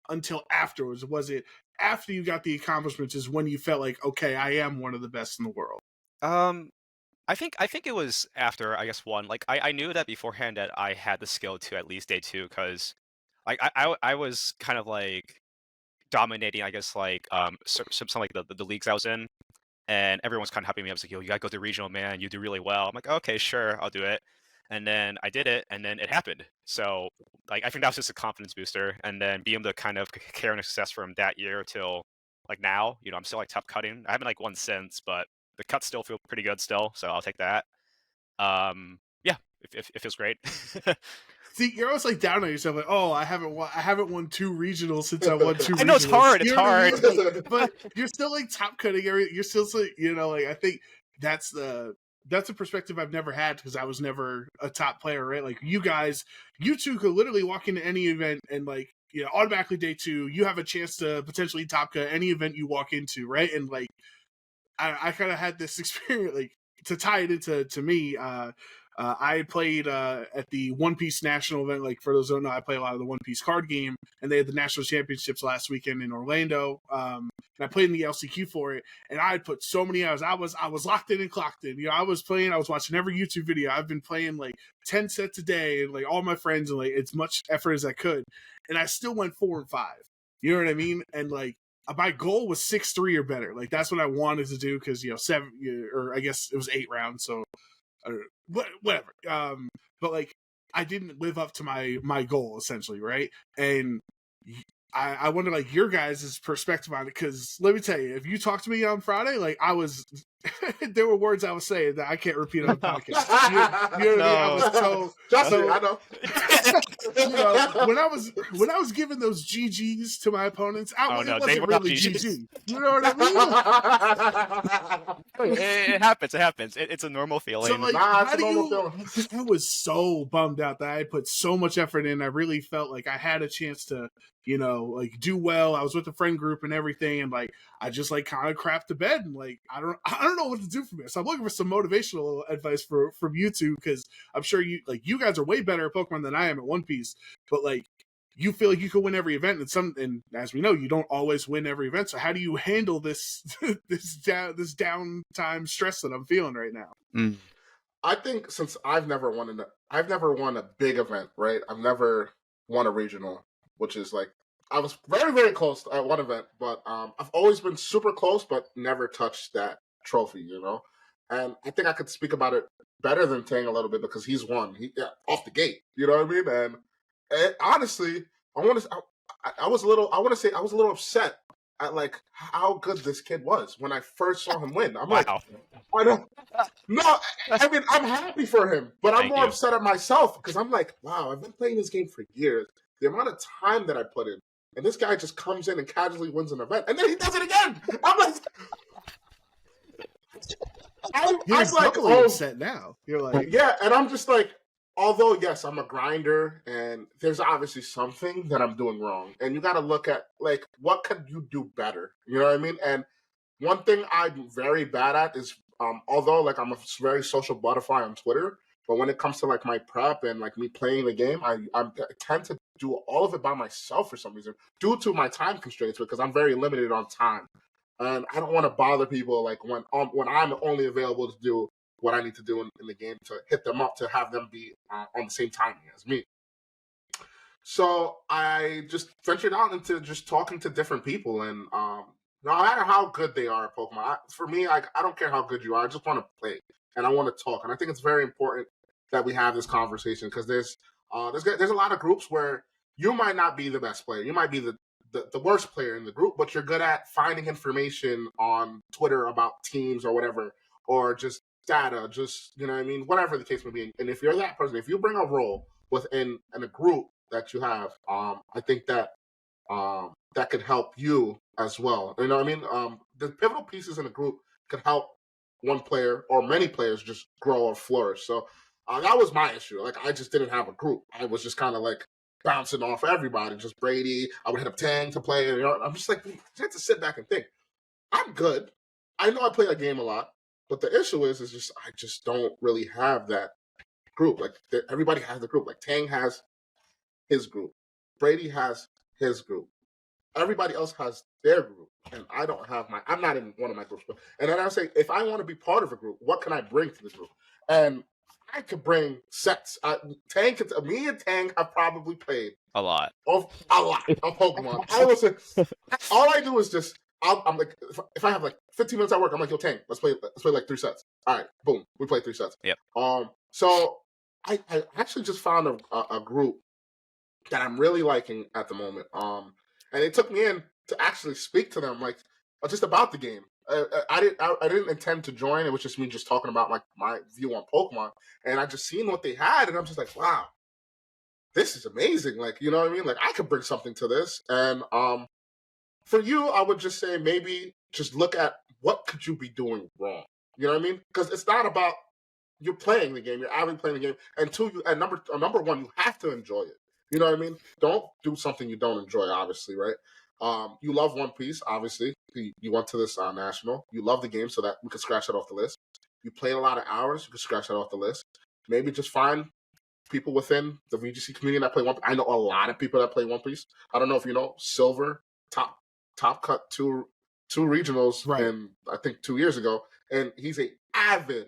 until afterwards? Was it after you got the accomplishments is when you felt like, okay, I am one of the best in the world? I think it was after, I guess, one. Like I knew that beforehand that I had the skill to at least day 2 because like I was kind of like dominating, I guess, like some like the leagues I was in, and everyone's kind of helping me. I was like, yo, you gotta go to regional, man. You do really well. I'm like, okay, sure, I'll do it. And then I did it, and then it happened. So like I think that was just a confidence booster, and then being able to kind of carry on success from that year till like now, you know, I'm still like top cutting. I haven't like won since, but the cuts still feel pretty good still, so I'll take that. Yeah, it feels great. See, you're always like down on yourself, like, oh, I haven't won 2 regionals since I won 2 regionals. I know it's hard. It's hard, Like, but you're still like top cutting everything. You're still, like I think that's a perspective I've never had because I was never a top player, right? Like you two could literally walk into any event and like automatically day 2, you have a chance to potentially top cut any event you walk into, right? And like I kind of had this experience, like to tie it into me. I had played at the One Piece national event. Like for those who don't know, I play a lot of the One Piece card game, and they had the national championships last weekend in Orlando. And I played in the LCQ for it, and I had put so many hours. I was locked in and clocked in. I was playing. I was watching every YouTube video. I've been playing like 10 sets a day, and like all my friends, and like as much effort as I could, and I still went 4 and 5. You know what I mean? And like my goal was 6-3 or better. Like that's what I wanted to do because 7 or I guess it was 8 rounds. So. Whatever. But like I didn't live up to my goal essentially, right? And I wonder like your guys' perspective on it, because let me tell you, if you talk to me on Friday, like I was there were words I was saying that I can't repeat on the podcast. You know what I mean? I was I know. When I was giving those GGs to my opponents, it wasn't really GG. You know what I mean? It happens. It's a normal feeling. So, like, I was so bummed out that I had put so much effort in. I really felt like I had a chance to, like do well. I was with the friend group and everything, and like I just like kind of crapped the bed, and like I don't know what to do from here. So I'm looking for some motivational advice from you two, because I'm sure you guys are way better at Pokemon than I am at One Piece, but like you feel like you could win every event, and as we know, you don't always win every event. So how do you handle this this downtime stress that I'm feeling right now? I think since I've never won a big event, right? I've never won a regional, which is like I was very, very close at one event, but I've always been super close, but never touched that trophy, And I think I could speak about it better than Tang a little bit because he's won off the gate. You know what I mean? And honestly, I was a little upset at like how good this kid was when I first saw him win. I'm like, I don't. No, I mean I'm happy for him, but I'm more upset at myself because I'm like, wow, I've been playing this game for years. The amount of time that I put in, and this guy just comes in and casually wins an event, and then he does it again. I'm like, I'm like, upset now. You're like, yeah, and I'm just like, although yes, I'm a grinder, and there's obviously something that I'm doing wrong, and you got to look at like what could you do better. You know what I mean? And one thing I'm very bad at is, although like I'm a very social butterfly on Twitter. But when it comes to like my prep and like me playing the game, I tend to do all of it by myself for some reason due to my time constraints because I'm very limited on time, and I don't want to bother people like when I'm only available to do what I need to do in the game to hit them up to have them be on the same timing as me. So I just ventured out into just talking to different people, and no matter how good they are at Pokemon, for me, I don't care how good you are. I just want to play. And I want to talk, and I think it's very important that we have this conversation because there's a lot of groups where you might not be the best player, you might be the worst player in the group, but you're good at finding information on Twitter about teams or whatever, or just data, just whatever the case may be. And if you're that person, if you bring a role within a group that you have, I think that that could help you as well. You know what I mean? The pivotal pieces in a group could help one player or many players just grow or flourish. So that was my issue. Like I just didn't have a group. I was just kind of like bouncing off everybody. Just Brady. I would hit up Tang to play. And, I'm just like, you have to sit back and think. I'm good. I know I play that game a lot, but the issue is just I just don't really have that group. Like everybody has the group. Like Tang has his group. Brady has his group. Everybody else has their group, and I don't have I'm not in one of my groups. And then I say, if I want to be part of a group, what can I bring to this group? And I could bring sets. Me and Tang have probably played a lot of Pokemon. All I do is just, I'm like, if I have like 15 minutes at work, I'm like, yo, Tang, let's play like 3 sets. All right, boom, we play 3 sets. Yep. So I actually just found a group that I'm really liking at the moment. And it took me in to actually speak to them, like just about the game. I didn't intend to join. It was just me just talking about like my view on Pokemon, and I just seen what they had, and I'm just like, wow, this is amazing. Like, you know what I mean? Like, I could bring something to this. And for you, I would just say maybe just look at what could you be doing wrong. You know what I mean? Because it's not about you're playing the game, you're avidly playing the game, and two, and number one, you have to enjoy it. You know what I mean? Don't do something you don't enjoy, obviously, right? You love One Piece, obviously. You went to this national. You love the game, so that we could scratch that off the list. You played a lot of hours. You could scratch that off the list. Maybe just find people within the VGC community that play One Piece. I know a lot of people that play One Piece. I don't know if you know Silver, top cut two regionals, Right. in I think 2 years ago, and he's a avid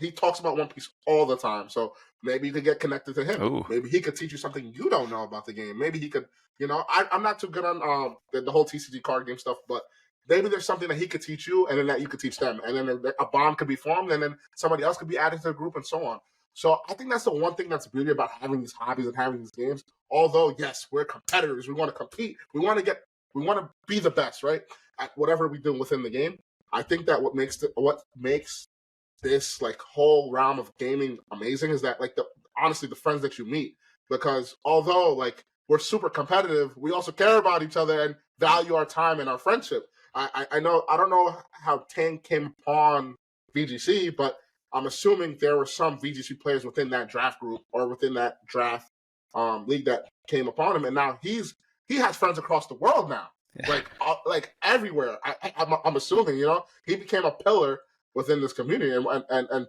he talks about One Piece all the time. So maybe you could get connected to him. Ooh. Maybe he could teach you something you don't know about the game. Maybe he could, I'm not too good on the whole TCG card game stuff, but maybe there's something that he could teach you, and then that you could teach them, and then a bond could be formed, and then somebody else could be added to the group, and so on. So I think that's the one thing that's beauty about having these hobbies and having these games. Although, yes, we're competitors. We want to compete. We want to be the best, right? At whatever we do within the game. I think that what makes this like whole realm of gaming amazing is that honestly the friends that you meet, because although like we're super competitive, we also care about each other and value our time and our friendship. I don't know how Tang came upon VGC, but I'm assuming there were some VGC players within that draft group or within that draft league that came upon him, and now he has friends across the world now. Yeah. Like everywhere. I'm assuming, he became a pillar within this community, and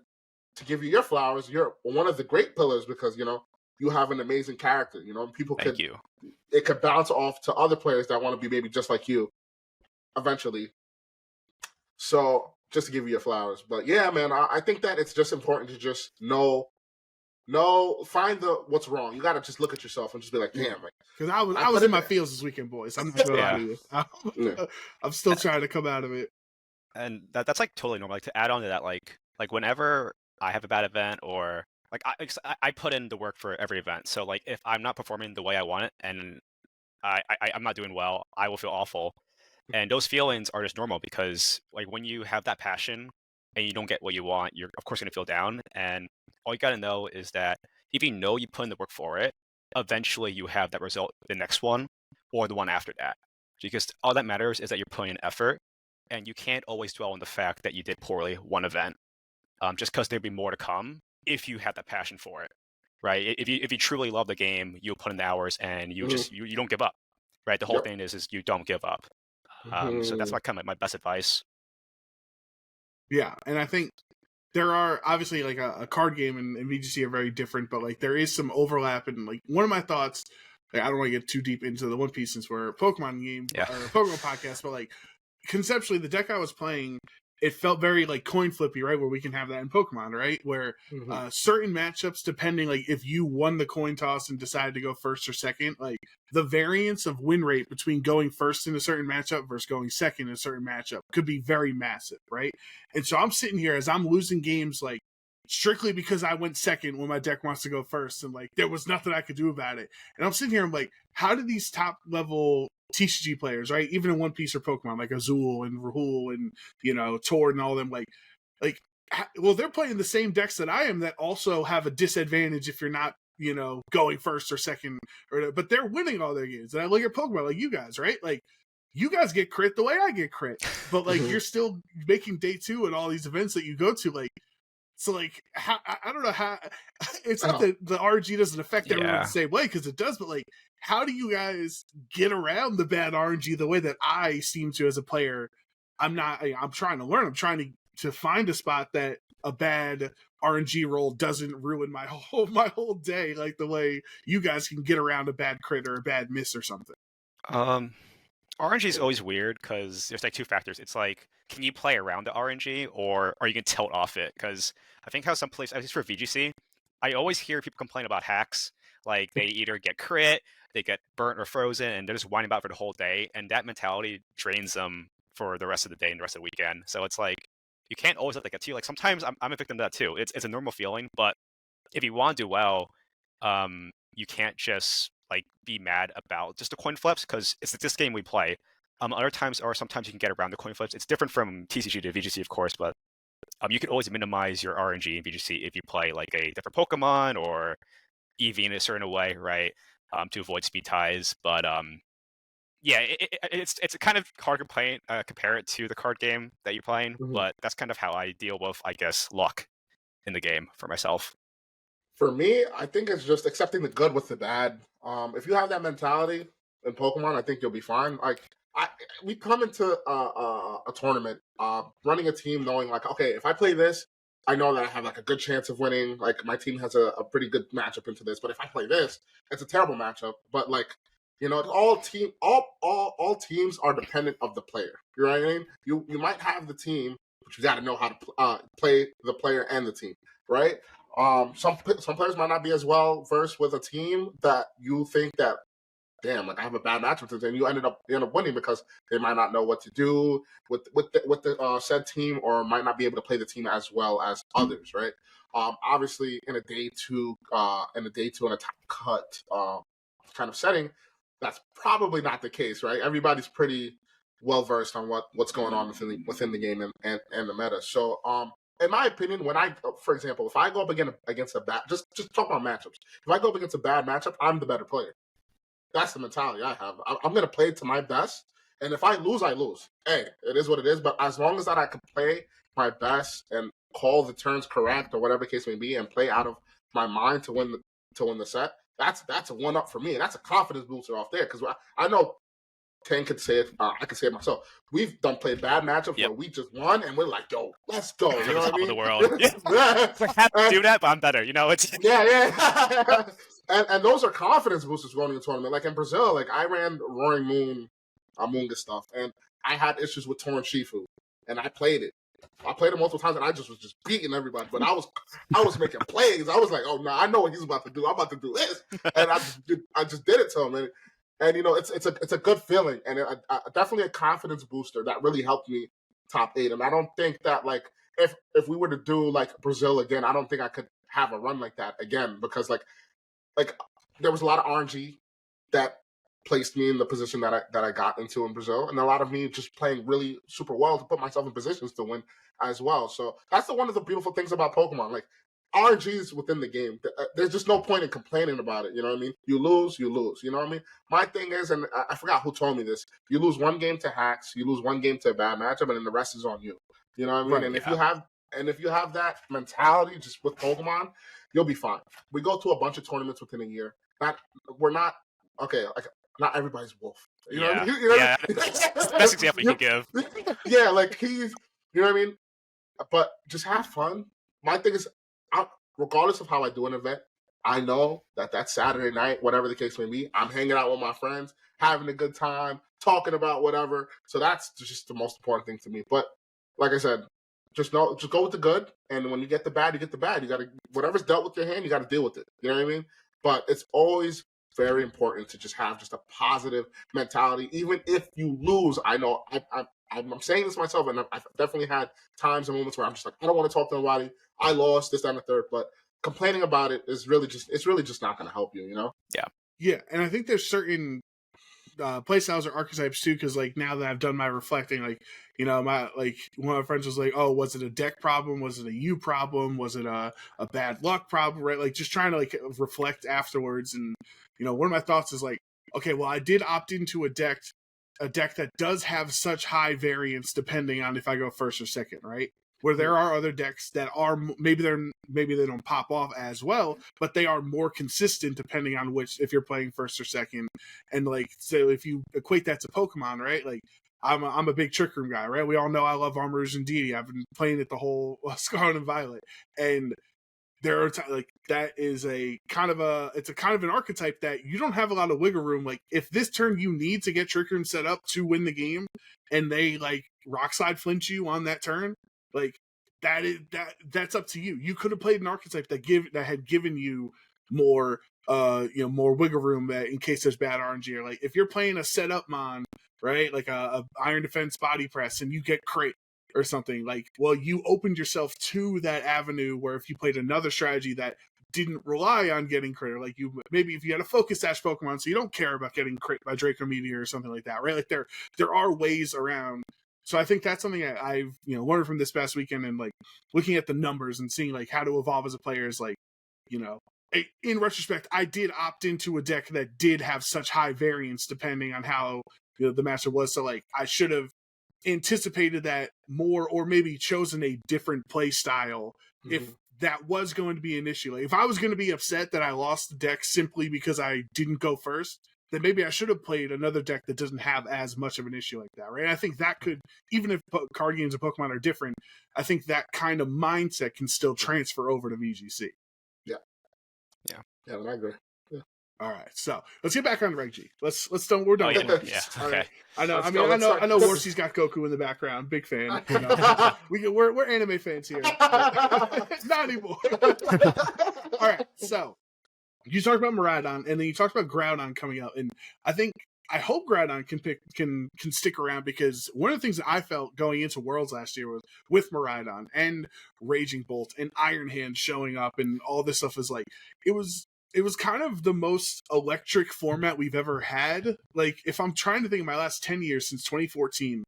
to give you your flowers, you're one of the great pillars because you have an amazing character. People Thank you. It could bounce off to other players that want to be maybe just like you eventually. So just to give you your flowers, but yeah, man, I think that it's just important to just find what's wrong. You got to just look at yourself and just be like, damn. Because I was in my feels this weekend, boys. I'm not gonna lie to you. I'm still trying to come out of it. And that's like totally normal. Like to add on to that, like whenever I have a bad event or like I put in the work for every event. So like if I'm not performing the way I want it and I'm not doing well, I will feel awful. And those feelings are just normal because like when you have that passion and you don't get what you want, you're of course going to feel down. And all you got to know is that if you know you put in the work for it, eventually you have that result the next one or the one after that. Because all that matters is that you're putting in effort, and you can't always dwell on the fact that you did poorly one event, just because there'd be more to come if you have that passion for it, right? If you truly love the game, you'll put in the hours and you just you don't give up, right? The whole thing is you don't give up. So that's my best advice. Yeah, and I think there are obviously like a card game and VGC are very different, but like there is some overlap. And like one of my thoughts, like I don't want to get too deep into the One Piece since we're a Pokemon game or a Pokemon podcast, but like conceptually, the deck I was playing, it felt very like coin flippy, right? Where we can have that in Pokemon, right? Where certain matchups, depending like if you won the coin toss and decided to go first or second, like the variance of win rate between going first in a certain matchup versus going second in a certain matchup could be very massive, right? And so I'm sitting here as I'm losing games like strictly because I went second when my deck wants to go first, and like there was nothing I could do about it. And I'm sitting here, I'm like, how do these top level TCG players, right, even in One Piece or Pokemon, like Azul and Rahul and Tord and all them, like, well, they're playing the same decks that I am that also have a disadvantage if you're not going first or second, but they're winning all their games. And I look at Pokemon like you guys, right? Like you guys get crit the way I get crit, but like you're still making day 2 and all these events that you go to, like. So, like, how, I don't know how. It's not that the RNG doesn't affect everyone the same way, because it does, but, like, how do you guys get around the bad RNG the way that I seem to as a player? I'm trying to learn. I'm trying to find a spot that a bad RNG roll doesn't ruin my whole day, like the way you guys can get around a bad crit or a bad miss or something. RNG is always weird because there's like 2 factors. It's like, can you play around the RNG or are you going to tilt off it? Because I think how some places, at least for VGC, I always hear people complain about hacks. Like they either get crit, they get burnt or frozen, and they're just whining about it for the whole day. And that mentality drains them for the rest of the day and the rest of the weekend. So it's like, you can't always let that get to you. Like sometimes I'm a victim of that too. It's a normal feeling, but if you want to do well, you can't just like be mad about just the coin flips because it's this game we play. Other times or sometimes you can get around the coin flips. It's different from TCG to VGC, of course, but you can always minimize your RNG in VGC if you play like a different Pokemon or EV in a certain way, right? To avoid speed ties. But yeah, it's kind of hard to compare it to the card game that you're playing, Mhm. but that's kind of how I deal with, I guess, luck in the game for myself. For me, I think it's just accepting the good with the bad. If you have that mentality in Pokemon, I think you'll be fine. Like we come into a tournament, running a team, knowing like, okay, if I play this, I know that I have like a good chance of winning. Like my team has a pretty good matchup into this, but if I play this, it's a terrible matchup. But like, you know, all teams are dependent of the player. You know what I mean? You might have the team, but you got to know how to play the player and the team, right? Some players might not be as well versed with a team that you think that, damn, like I have a bad matchup with them, and you end up winning because they might not know what to do with the said team, or might not be able to play the team as well as others, right? Obviously, in a day two and a top cut kind of setting, that's probably not the case, right? Everybody's pretty well versed on what's going on within the game and the meta. So in my opinion, for example, if I go up against a bad, just talk about matchups. If I go up against a bad matchup, I'm the better player. That's the mentality I have. I'm going to play to my best, and if I lose, I lose. Hey, it is what it is. But as long as that I can play my best and call the turns correct or whatever the case may be, and play out of my mind to win the set, that's a one up for me, and that's a confidence booster off there. Because I know Tang could say it. I can say it myself. We've played bad matchups where we just won, and we're like, "Yo, let's go!" You know what I mean? The world. I have to do that, but I'm better. You know, it's yeah. and those are confidence boosters going into a tournament. Like in Brazil, like I ran Roaring Moon, Amunga stuff, and I had issues with Torn Shifu, and I played it. I played it multiple times, and I was just beating everybody. But I was making plays. I was like, "Oh no, I know what he's about to do. I'm about to do this," and I just did it to him, and you know, it's a good feeling, and definitely a confidence booster that really helped me top 8. And I don't think that like if we were to do like Brazil again, I don't think I could have a run like that again, because like there was a lot of RNG that placed me in the position that I got into in Brazil, and a lot of me just playing really super well to put myself in positions to win as well. So that's one of the beautiful things about Pokemon. Like RNG is within the game. There's just no point in complaining about it. You know what I mean? You lose, you lose. You know what I mean? My thing is, and I forgot who told me this, you lose one game to hacks, you lose one game to a bad matchup, and then the rest is on you. You know what I mean? Right, and if you have that mentality just with Pokemon, you'll be fine. We go to a bunch of tournaments within a year. We're not okay. Like not everybody's Wolf. You know what I mean? You know yeah. What I mean? That's the best example you can give. Yeah, like you know what I mean? But just have fun. My thing is, regardless of how I do an event, I know that Saturday night, whatever the case may be, I'm hanging out with my friends, having a good time, talking about whatever. So that's just the most important thing to me. But like I said, just go with the good, and when you get the bad, you get the bad. You got to, whatever's dealt with your hand, you got to deal with it. You know what I mean? But it's always very important to just have just a positive mentality, even if you lose. I know I'm saying this myself, and I've definitely had times and moments where I'm just like, I don't want to talk to nobody. I lost this, that, and the third. But complaining about it is really just not going to help you, you know? Yeah, and I think there's certain playstyles or archetypes too, because like now that I've done my reflecting, like, you know, one of my friends was like, oh, was it a deck problem? Was it a you problem? Was it a bad luck problem? Right? Like just trying to like reflect afterwards. And, you know, one of my thoughts is like, okay, well, I did opt into a deck that does have such high variance depending on if I go first or second, right? Where there are other decks that are maybe they don't pop off as well, but they are more consistent depending on if you're playing first or second. And like, so if you equate that to Pokemon, right? Like I'm a big Trick Room guy, right? We all know I love Armorers and Deity. I've been playing it the whole Scarlet and Violet, and there are like that is a kind of an archetype that you don't have a lot of wiggle room. Like if this turn you need to get Trick Room set up to win the game, and they like Rockslide flinch you on that turn, like that's up to you. You could have played an archetype that had given you more more wiggle room in case there's bad RNG. Or like if you're playing a setup mon, right, like a Iron Defense Body Press, and you get crit or something, like, well, you opened yourself to that avenue where if you played another strategy that didn't rely on getting crit, or like maybe if you had a Focus Sash Pokemon, so you don't care about getting crit by Draco Meteor or something like that, right? Like there are ways around. So I think that's something I've learned from this past weekend, and like looking at the numbers and seeing like how to evolve as a player is like, in retrospect, I did opt into a deck that did have such high variance depending on how the master was. So like I should have anticipated that more, or maybe chosen a different play style if that was going to be an issue. Like if I was going to be upset that I lost the deck simply because I didn't go first, then maybe I should have played another deck that doesn't have as much of an issue like that, right? I think that could, even if card games and Pokemon are different, I think that kind of mindset can still transfer over to VGC. Yeah, I agree. Yeah. All right, so let's get back on Reg G. We're done. Yeah. Okay. Right. I know. Let's I know. Lorcy's got Goku in the background. Big fan. You know. We're anime fans here. Not anymore. All right, so you talked about Miraidon, and then you talked about Groudon coming out, and I hope Groudon can stick around, because one of the things that I felt going into Worlds last year was with Miraidon and Raging Bolt and Iron Hand showing up and all this stuff is like it was kind of the most electric format we've ever had. Like if I'm trying to think of my last 10 years since 2014,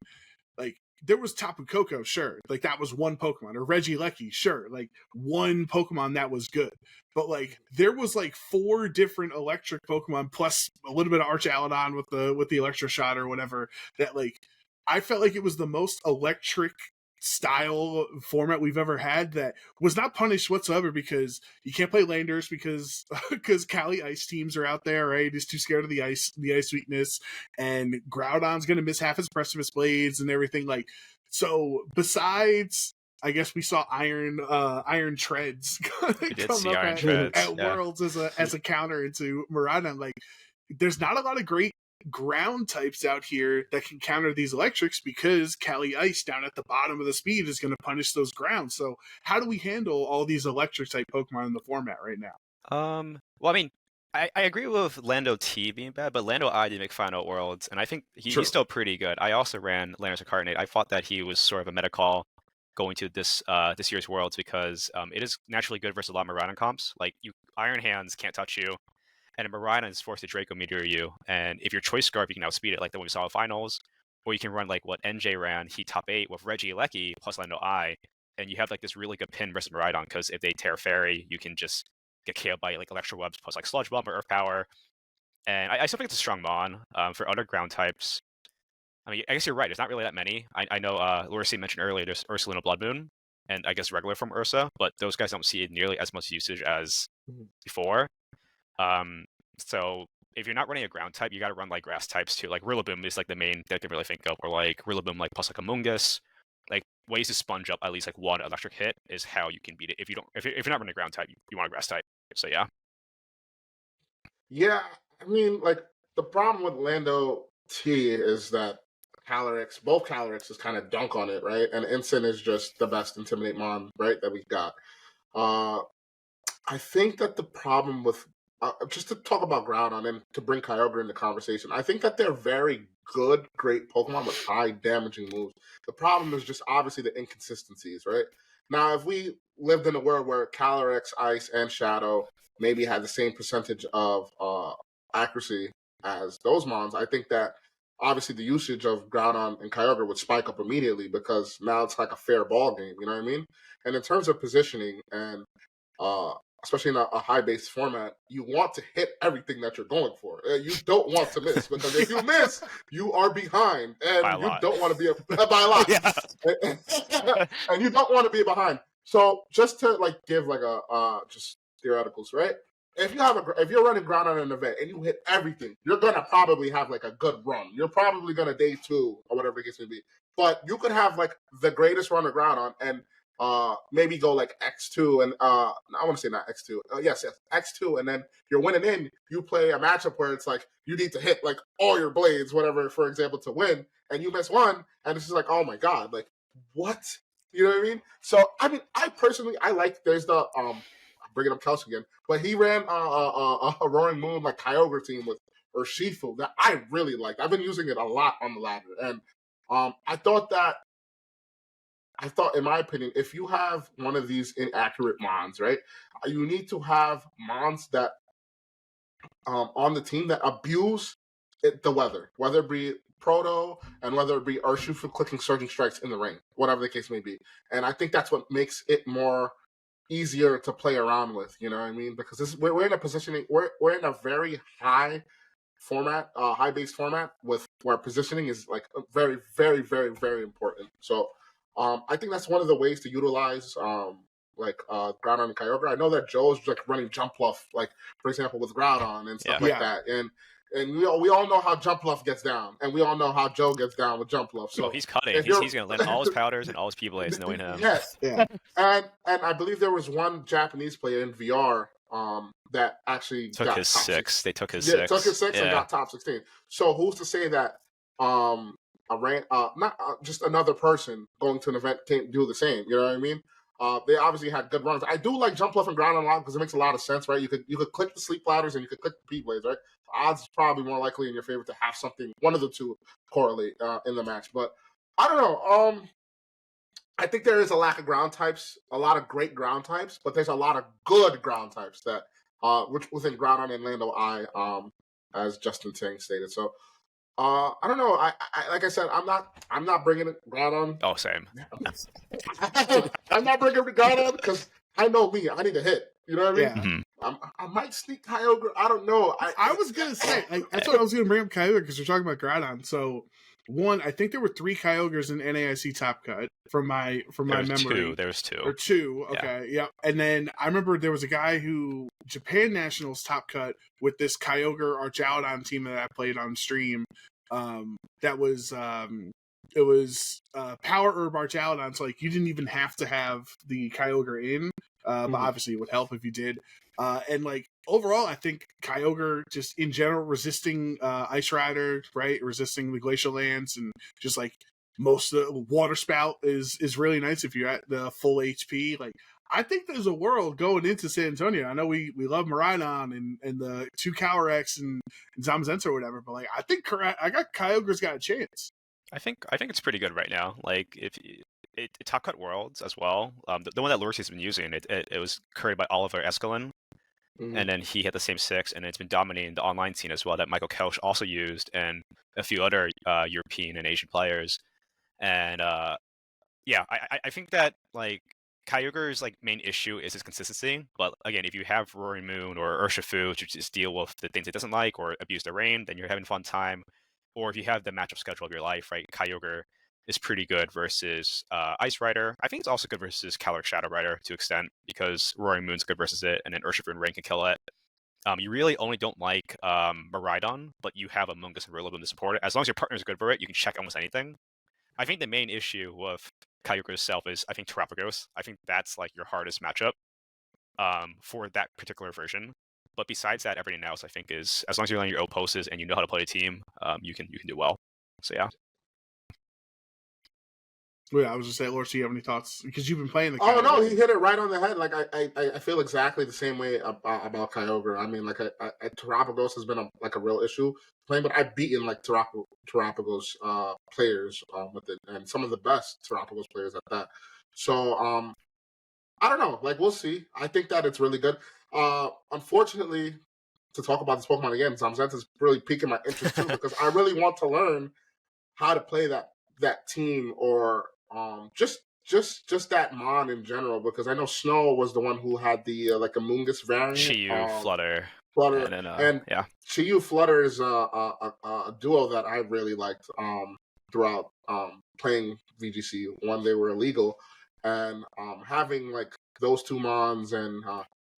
like there was Tapu Koko, sure, like that was one Pokemon, or Regieleki, sure, like one Pokemon that was good. But like there was like 4 different electric Pokemon plus a little bit of Arch Alladon with the Electro Shot or whatever, that like I felt like it was the most electric style format we've ever had that was not punished whatsoever, because you can't play Landers because Cali Ice teams are out there, right? He's too scared of the ice weakness, and Groudon's gonna miss half his Precipice Blades and everything. Like, so besides, I guess we saw Iron Treads come up at Worlds as a counter into Miraidon. Like, there's not a lot of great ground types out here that can counter these electrics, because Cali Ice down at the bottom of the speed is going to punish those grounds. So how do we handle all these electric type Pokemon in the format right now? Well, I mean, I agree with Lando T being bad, but Lando I did make Final Worlds, and I think he's still pretty good. I also ran Landers Incarnate. I thought that he was sort of a meta call going to this year's Worlds, because it is naturally good versus a lot of Miraidon comps. Like, Iron Hands can't touch you, and a Miraidon is forced to Draco Meteor you, and if you're Choice Scarf, you can outspeed it, like the one we saw in Finals, or you can run like what NJ ran, he top 8 with Regieleki plus Lando I, and you have like this really good pin versus Miraidon, because if they Terra Fairy, you can just get KO'd by like Electro Webs plus like Sludge Bomb or Earth Power, and I still think it's a strong mon. For other ground types, I mean, I guess you're right, there's not really that many. I know Lorcy mentioned earlier there's Ursaluna Blood Moon, and I guess regular from Ursa, but those guys don't see nearly as much usage as before. So if you're not running a ground type, you got to run like grass types too. Like Rillaboom is like the main that I can really think of, or like Rillaboom like plus like a Mungus. Like ways to sponge up at least like one electric hit is how you can beat it. If you're not running a ground type, you want a grass type. So yeah. Yeah, I mean, like the problem with Lando T is that both Calyrex kind of dunk on it, right? And Ensign is just the best Intimidate Mon, right, that we've got. I think that the problem with just to talk about Groudon and to bring Kyogre into conversation, I think that they're very good, great Pokemon with high damaging moves. The problem is just obviously the inconsistencies, right? Now, if we lived in a world where Calyrex, Ice, and Shadow maybe had the same percentage of accuracy as those Mons, I think that obviously the usage of Groudon and Kyogre would spike up immediately, because now it's like a fair ball game, you know what I mean? And in terms of positioning and especially in a high-based format, you want to hit everything that you're going for. You don't want to miss, because if you miss, you are behind, and you don't want to be by a lot. And you don't want to be behind. So just to like give like a just theoreticals, right? If you're running Groudon in an event and you hit everything, you're gonna probably have like a good run. You're probably gonna day 2 or whatever it gets to be. But you could have like the greatest run of Groudon and maybe go like X2 and I want to say not X2. Yes, X2, and then you're winning in. You play a matchup where it's like you need to hit like all your blades, whatever, for example, to win, and you miss one, and it's just like, oh my god, like what? You know what I mean? So I mean, I personally like. There's the I'm bringing up Kelsey again, but he ran a Roaring Moon like Kyogre team with Urshifu that I really liked. I've been using it a lot on the ladder, and I thought, in my opinion, if you have one of these inaccurate Mons, right, you need to have Mons that on the team that abuse the weather, whether it be Proto and whether it be Urshifu clicking Surging Strikes in the rain, whatever the case may be. And I think that's what makes it more easier to play around with. You know what I mean? Because we're in a positioning, we're in a very high format, high base format with where positioning is like very, very, very, very important. So I think that's one of the ways to utilize Groudon and Kyogre. I know that Joe's like running Jump Bluff, like for example with Groudon and stuff like that, and we all know how Jump Bluff gets down, and we all know how Joe gets down with Jump Bluff. So he's cutting. He's going to land all his powders and all his P-Blades, knowing him. Yes, yeah. And I believe there was one Japanese player in VR that actually took got his top 6. They took his 6. Took his 6 and got top 16. So who's to say that just another person going to an event can't do the same? You know what I mean? They obviously had good runs. I do like Jump Bluff and Ground Unlock because it makes a lot of sense, right? You could click the Sleep Ladders and you could click the P-Blades, right? Odds is probably more likely in your favor to have something, one of the two, correlate in the match. But I don't know. I think there is a lack of ground types, a lot of great ground types, but there's a lot of good ground types that which within Groudon and Lando Eye, as Justin Tang stated. So I don't know. I like I said, I'm not bringing Groudon. Oh, same. I'm not bringing Groudon because I know me. I need a hit. You know what I mean? Yeah. Mm-hmm. I might sneak Kyogre. I don't know. I was gonna say I thought I was gonna bring up Kyogre because we're talking about Groudon. So one, I think there were 3 Kyogres in NAIC Top Cut from my memory. There was 2. Or 2. Okay, yeah. And then I remember there was a guy who Japan Nationals Top Cut with this Kyogre Archaeodon team that I played on stream. That was it was Power Herb Archaeodon, so like you didn't even have to have the Kyogre in, but obviously it would help if you did. And like overall, I think Kyogre just in general resisting Ice Rider, right? Resisting the Glacial Lance, and just like most of the Water Spout is really nice if you're at the full HP. Like I think there's a world going into San Antonio. I know we love Miraidon and the 2 Calyrex and Zamazenta or whatever, but like I think I got Kyogre's got a chance. I think it's pretty good right now. Like if it Top Cut Worlds as well. The one that Lorcy's been using, it was created by Oliver Escalin. And then he had the same 6, and it's been dominating the online scene as well. That Michael Kelch also used, and a few other European and Asian players. And I think that like Kyogre's like main issue is his consistency. But again, if you have Roaring Moon or Urshifu to just deal with the things it doesn't like or abuse the rain, then you're having a fun time. Or if you have the matchup schedule of your life, right? Kyogre is pretty good versus Ice Rider. I think it's also good versus Calyrex Shadow Rider to extent because Roaring Moon's good versus it, and then Urshifu and Rain can kill it. You really only don't like Miraidon, but you have Amoonguss and Rillaboom to support it. As long as your partner is good for it, you can check almost anything. I think the main issue with Kyogre itself is I think Terapagos. I think that's like your hardest matchup for that particular version. But besides that, everything else I think is as long as you're on your O poses and you know how to play a team, you can do well. So yeah. Well, yeah, I was just saying, Lord, do you have any thoughts? Because you've been playing the Kyogre. Oh, no, he hit it right on the head. Like, I feel exactly the same way about Kyogre. I mean, like, Terapagos has been a real issue playing, but I've beaten, like, Terapagos players with it, and some of the best Terapagos players at that. So, I don't know. Like, we'll see. I think that it's really good. Unfortunately, to talk about this Pokemon again, Zamazenta is really piquing my interest, too, because I really want to learn how to play that team or just that mon in general, because I know Snow was the one who had the like Amoonguss variant. Chiyu, Flutter, and Chiyu Flutter is a duo that I really liked throughout playing VGC when they were illegal, and having like those 2 mons and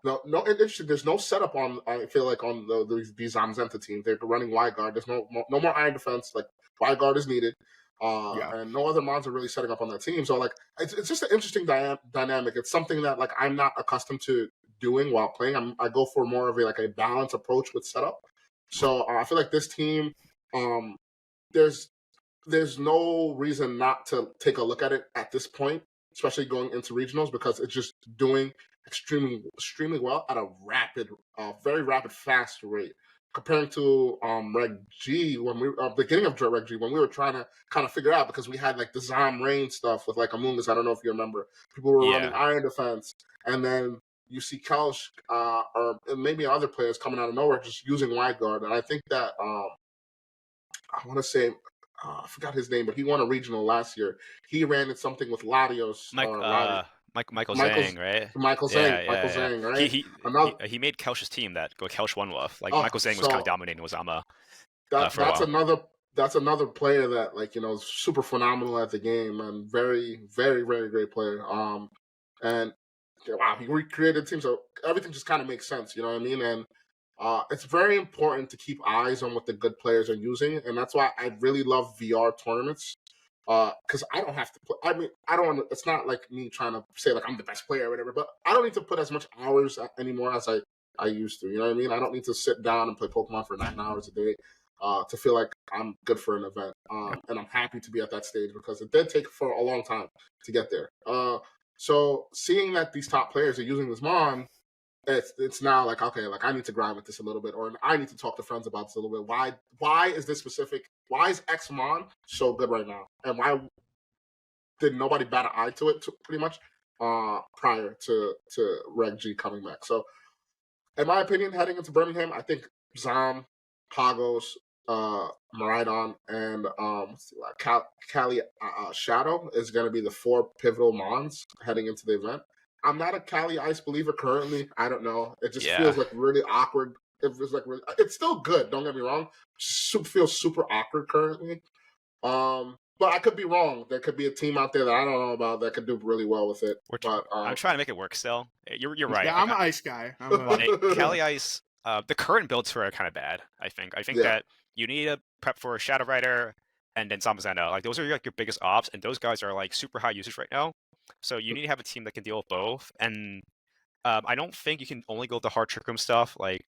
no interesting. There's no setup on. I feel like on these Zamazenta teams, they're running wide guard. There's no more iron defense. Like wide guard is needed. And no other mons are really setting up on that team. So like it's just an interesting dynamic. It's something that like I'm not accustomed to doing while playing. I go for more of a balanced approach with setup. So I feel like this team, there's no reason not to take a look at it at this point, especially going into regionals, because it's just doing extremely well at a very rapid, fast rate. Comparing to Reg G, when we beginning of Reg G, when we were trying to kind of figure out, because we had like the Zom Rain stuff with like Amoonguss. I don't know if you remember. People were running Iron Defense, and then you see Kelch or maybe other players coming out of nowhere just using wide guard. And I think that I want to say I forgot his name, but he won a regional last year. He ran in something with Latios. Michael Michael's Zhang, right? Michael Yeah, Zhang, yeah, Michael yeah. Zhang, He right? he Another he made Kelch's team that Kelch won with. Like oh, Michael Zhang was kind of so dominating Wazama that for a while. that's another player that like is super phenomenal at the game and very very very great player. And wow, he recreated teams, so everything just kind of makes sense. You know what I mean? And it's very important to keep eyes on what the good players are using, and that's why I really love VR tournaments. Because I don't have to play. I mean, I don't want to. It's not like me trying to say like I'm the best player or whatever. But I don't need to put as much hours anymore as I used to. You know what I mean? I don't need to sit down and play Pokemon for 9 hours a day to feel like I'm good for an event. And I'm happy to be at that stage because it did take for a long time to get there. So seeing that these top players are using this Mon, it's now like, okay, like I need to grind with this a little bit, or I need to talk to friends about this a little bit. Why is this specific? Why is X Mon so good right now? And why did nobody bat an eye to it pretty much prior to Reg G coming back? So in my opinion, heading into Birmingham, I think Zam, Pagos, Maridon, and Cali Shadow is going to be the 4 pivotal Mons heading into the event. I'm not a Cali Ice believer currently. I don't know. It just feels like really awkward. It feels like really, it's still good. Don't get me wrong. Feels super awkward currently. But I could be wrong. There could be a team out there that I don't know about that could do really well with it. I'm trying to make it work still. You're right. Yeah, I'm an ice guy. Cali Ice, the current builds for it are kind of bad, I think. I think that you need to prep for Shadow Rider and then Zamazenta. Like, those are like your biggest ops, and those guys are like super high usage right now. So you need to have a team that can deal with both. And I don't think you can only go with the hard trick room stuff. Like,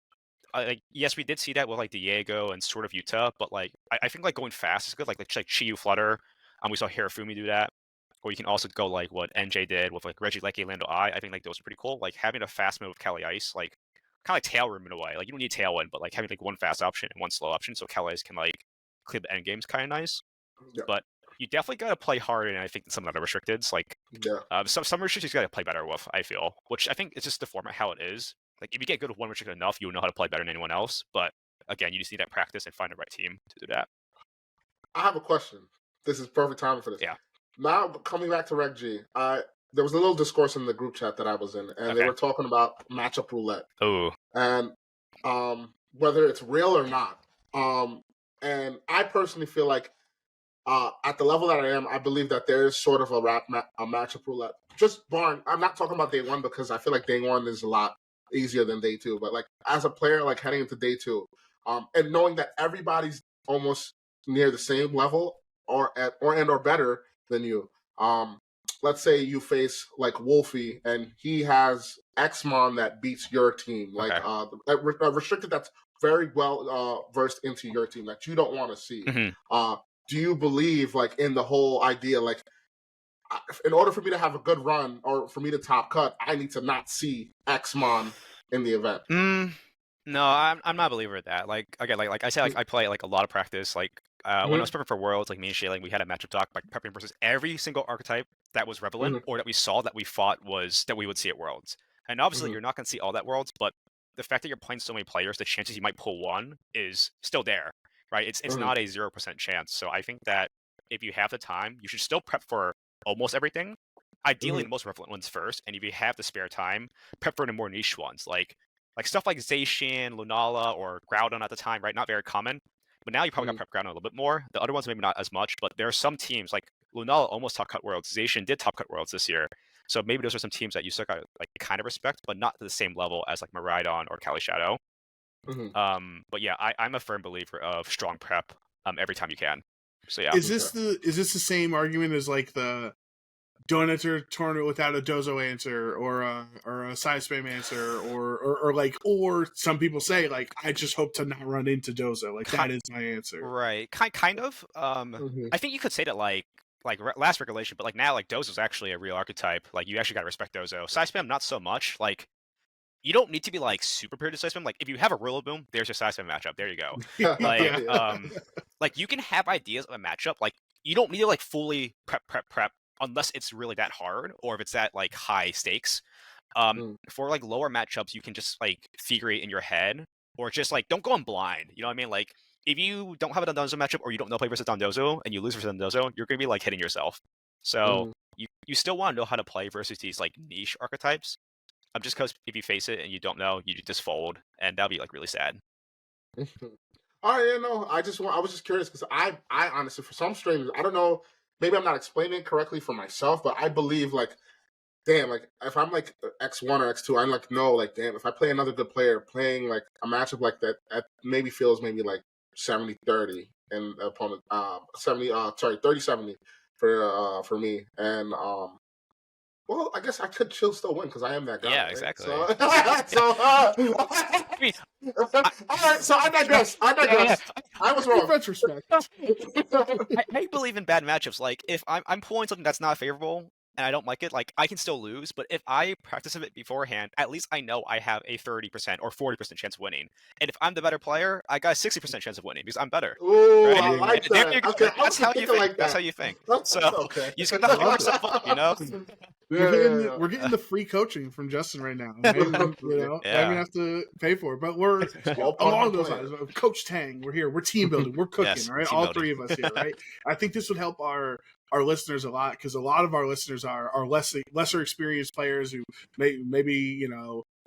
yes, we did see that with like Diego and sort of Utah, but like I think like going fast is good. Like Chiyu Flutter, we saw Hirafumi do that. Or you can also go like what NJ did with like Regieleki Lando I. I think like those are pretty cool. Like having a fast move with Cali Ice, like kind of like Tail Room in a way. Like you don't need Tailwind, but like having like one fast option and one slow option, so Cali Ice can like clear the end game's kind of nice. Yeah. But you definitely gotta play harder, and I think some of the other restricteds, like some restricteds you gotta play better with. I feel, which I think is just the format how it is. Like if you get good with one restricted enough, you'll know how to play better than anyone else. But again, you just need that practice and find the right team to do that. I have a question. This is perfect timing for this. Yeah. Now coming back to Reg G, there was a little discourse in the group chat that I was in, and they were talking about matchup roulette. Oh. And whether it's real or not. And I personally feel like at the level that I am, I believe that there is sort of a matchup roulette. Just barring, I'm not talking about day one because I feel like day one is a lot easier than day two. But like as a player, like heading into day two, and knowing that everybody's almost near the same level or better than you. Let's say you face like Wolfie and he has Xmon that beats your team, like a restricted that's very well versed into your team that you don't want to see. Mm-hmm. Do you believe like in the whole idea, like in order for me to have a good run or for me to top cut, I need to not see Xmon in the event? No, I'm not a believer of that. Like again, like I said, like I play like a lot of practice. Like when I was prepping for Worlds, like me and Shay, like we had a matchup doc, like prepping versus every single archetype that was relevant or that we saw that we thought was that we would see at Worlds. And obviously, you're not going to see all that Worlds, but the fact that you're playing so many players, the chances you might pull one is still there, right? It's not a 0% chance. So I think that if you have the time, you should still prep for almost everything. Ideally, the most relevant ones first, and if you have the spare time, prep for the more niche ones, like stuff like Zacian, Lunala, or Groudon at the time, right? Not very common. But now you probably got prep Groudon a little bit more. The other ones maybe not as much, but there are some teams, like Lunala almost top cut Worlds. Zacian did top cut Worlds this year. So maybe those are some teams that you still got like kind of respect, but not to the same level as like Maridon or Cali Shadow. But yeah, I'm a firm believer of strong prep every time you can. So yeah. Is this the same argument as like the don't enter a tournament without a Dozo answer or a side spam answer or some people say like I just hope to not run into Dozo, like that is my answer, right? Kind of. I think you could say that like last regulation, but like now like Dozo's actually a real archetype. Like you actually gotta respect Dozo. Side spam not so much. Like you don't need to be like super prepared to side spam. Like if you have a Rillaboom, there's your side spam matchup. There you go. Like like you can have ideas of a matchup. Like you don't need to like fully prep unless it's really that hard or if it's that like high stakes. For like lower matchups, you can just like figure it in your head or just like don't go in blind. You know what I mean? Like if you don't have a Dondozo matchup or you don't know play versus Dondozo and you lose versus Dondozo, you're gonna be like hitting yourself. So you you still want to know how to play versus these like niche archetypes. Just because if you face it and you don't know, you just fold, and that'll be like really sad. All right, I was just curious because I honestly, for some strange, I don't know, maybe I'm not explaining it correctly for myself, but I believe like, damn, like if I'm like X1 or X2, I'm like, no, like damn, if I play another good player playing like a matchup like that, maybe feels maybe like 70-30 and opponent 30-70 for me. And well, I guess I could still win because I am that guy. Yeah, right? exactly. So, I mean, all right, so I digress. I was wrong. In retrospect, I believe in bad matchups. Like if I'm pulling something that's not favorable and I don't like it, like I can still lose. But if I practice it beforehand, at least I know I have a 30% or 40% chance of winning. And if I'm the better player, I got a 60% chance of winning because I'm better. Ooh, Right? I like There that. you go. Okay, That's how you think. like That's that. how you think. That's So okay. you just gotta hype yourself up, you know? we're getting the free coaching from Justin right now. Right? Not even have to pay for it, but we're along those lines. Coach Tang, we're here. We're team building. We're cooking. Yes, right, all three of us here. Right. I think this would help our listeners a lot because a lot of our listeners are lesser experienced players who maybe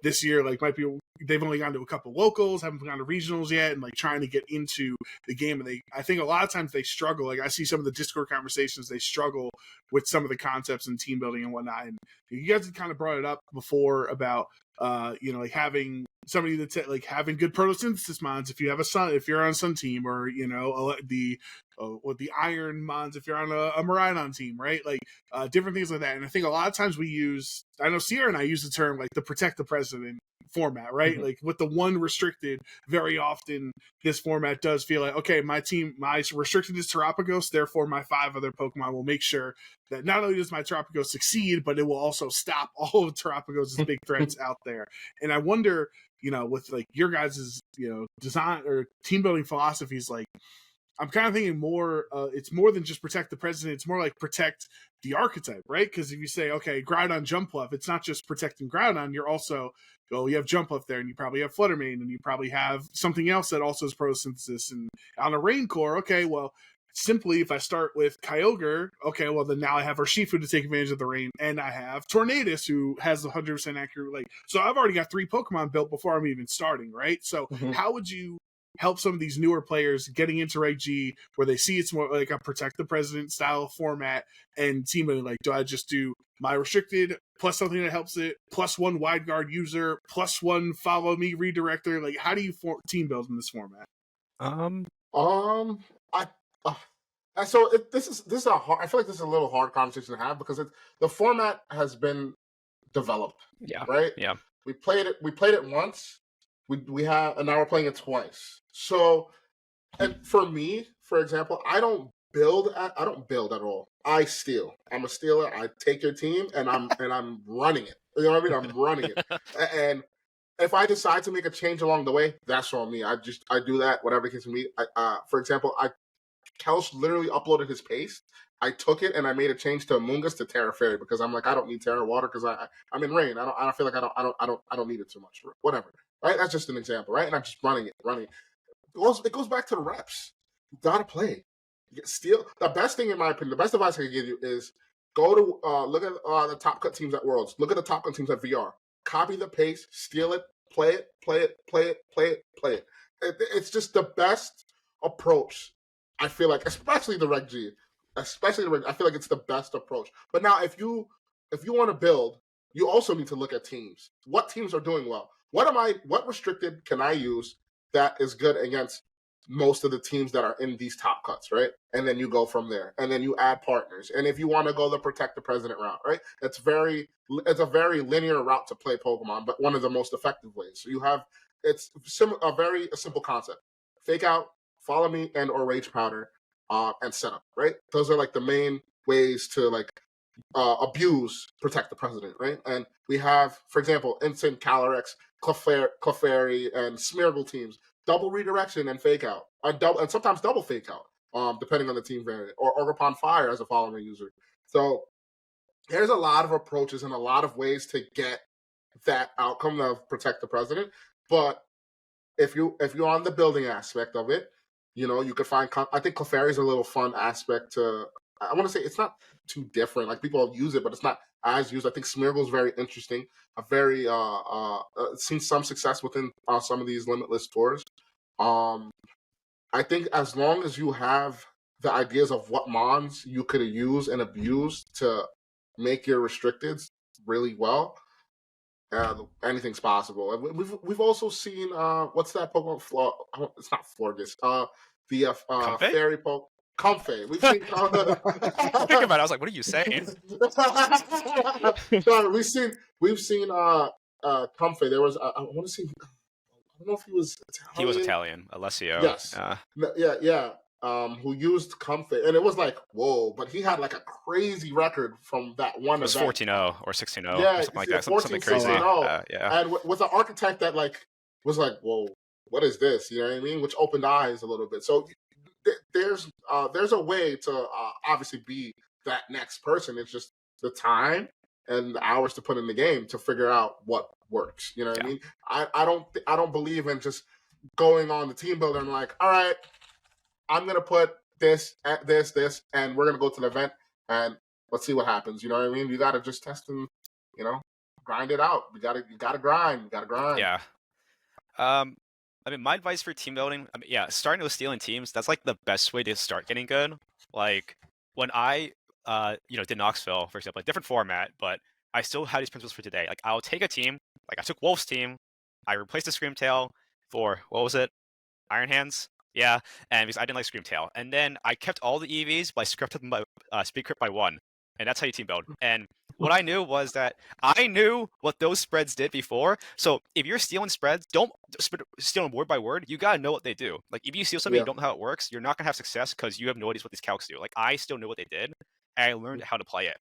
this year like might be they've only gone to a couple locals, haven't gone to regionals yet, and like trying to get into the game. And I think a lot of times they struggle. Like I see some of the Discord conversations, they struggle with some of the concepts and team building and whatnot. And you guys had kind of brought it up before about like having somebody that's like having good photosynthesis mods if you have if you're on a Sun team, or the Iron mods if you're on a Miraidon team, right? Like different things like that. And I think a lot of times I know Sierra and I use the term like the protect the president format, right? Like with the one restricted, very often this format does feel like, okay, my restricted is Terapagos, therefore my 5 other Pokemon will make sure that not only does my Terapagos succeed, but it will also stop all of Terapagos' big threats out there. And I wonder, with like your guys' design or team building philosophies, like I'm kind of thinking more, it's more than just protect the president. It's more like protect the archetype, right? Because if you say, okay, Groudon Jumpluff, it's not just protecting Groudon. You're also, you have Jumpluff there, and you probably have Fluttermane, and you probably have something else that also has photosynthesis. And on a Rain Core, okay, well, simply if I start with Kyogre, okay, well, then now I have Urshifu to take advantage of the rain, and I have Tornadus who has 100% accurate, so I've already got 3 Pokemon built before I'm even starting, right? So how would you help some of these newer players getting into REG where they see it's more like a protect the president style format and team building? Like, do I just do my restricted plus something that helps it, plus 1 wide guard user, plus 1 follow me redirector? Like, how do you team build in this format? This is a hard, I feel like this is a little hard conversation to have because the format has been developed. Yeah. Right. Yeah. We played it once. We have, and now we're playing it twice. So, and for me, for example, I don't build at all. I steal. I'm a stealer. I take your team and I'm running it. You know what I mean? I'm running it. And if I decide to make a change along the way, that's on me. I do that, whatever it is for me. For example, Kelch literally uploaded his pace. I took it and I made a change to Mungus to Terra Fairy because I'm like, I don't need Terra Water because I'm in rain. I don't feel like I don't need it too much. Whatever. Right? That's just an example, right? And I'm just running it. It goes back to the reps. You gotta play. Steal. The best thing, in my opinion, the best advice I can give you is go to look at the top cut teams at Worlds. Look at the top cut teams at VR. Copy the pace, steal it, play it. It's just the best approach. I feel like, especially the Reg G, I feel like it's the best approach. But now, if you want to build, you also need to look at teams. What teams are doing well? What restricted can I use that is good against most of the teams that are in these top cuts, right? And then you go from there, and then you add partners. And if you want to go the protect the president route, right? It's a very linear route to play Pokemon, but one of the most effective ways. So it's a simple concept: fake out, follow me, and or rage powder, and setup, right? Those are like the main ways to like abuse protect the president, right? And we have, for example, Instant Calyrex, Clefairy, and Smeargle teams, double redirection and fake out, and sometimes double fake out, depending on the team variant, or Orgrippon Fire as a following user. So there's a lot of approaches and a lot of ways to get that outcome of protect the president. But if you're on the building aspect of it, you could find. I think Clefairy is a little fun aspect to I want to say it's not too different. Like people use it, but it's not as used. I think Smeargle is very interesting. A very seen some success within some of these limitless tours. I think as long as you have the ideas of what mons you could use and abuse to make your restricted really well, anything's possible. And we've also seen what's that Pokemon? It's not Florges. The fairy Pokemon. Comfey. We've seen. Think about it. I was like, "What are you saying?" Sorry, we've seen Comfey. There was I want to see. I don't know if he was Italian. He was Italian, Alessio. Yes. Yeah. Who used Comfey, and it was like, whoa! But he had like a crazy record from that one. It was 14-0 or 16-0, yeah, or something like that. 14, Something crazy. Yeah. And with an architect that like was like, whoa, what is this? You know what I mean? Which opened eyes a little bit. So there's a way to obviously be that next person. It's just the time and the hours to put in the game to figure out what works. You know what I mean? I don't believe in just going on the team builder and like, all right, I'm gonna put this, and we're gonna go to the event and let's see what happens. You know what I mean? You gotta just test and grind it out. You gotta grind. Yeah. I mean, my advice for team building, starting with stealing teams, that's like the best way to start getting good. Like when I, did Knoxville, for example, a different format, but I still had these principles for today. Like I'll take a team, like I took Wolf's team, I replaced the Screamtail for, what was it? Iron Hands? Yeah, and because I didn't like Screamtail. And then I kept all the EVs, but I scripted them by speed crit by 1. And that's how you team build. And what I knew was that I knew what those spreads did before. So if you're stealing spreads, don't steal them word by word. You gotta know what they do. Like if you steal something, you don't know how it works, you're not gonna have success because you have no idea what these calcs do. Like I still knew what they did, and I learned how to play it.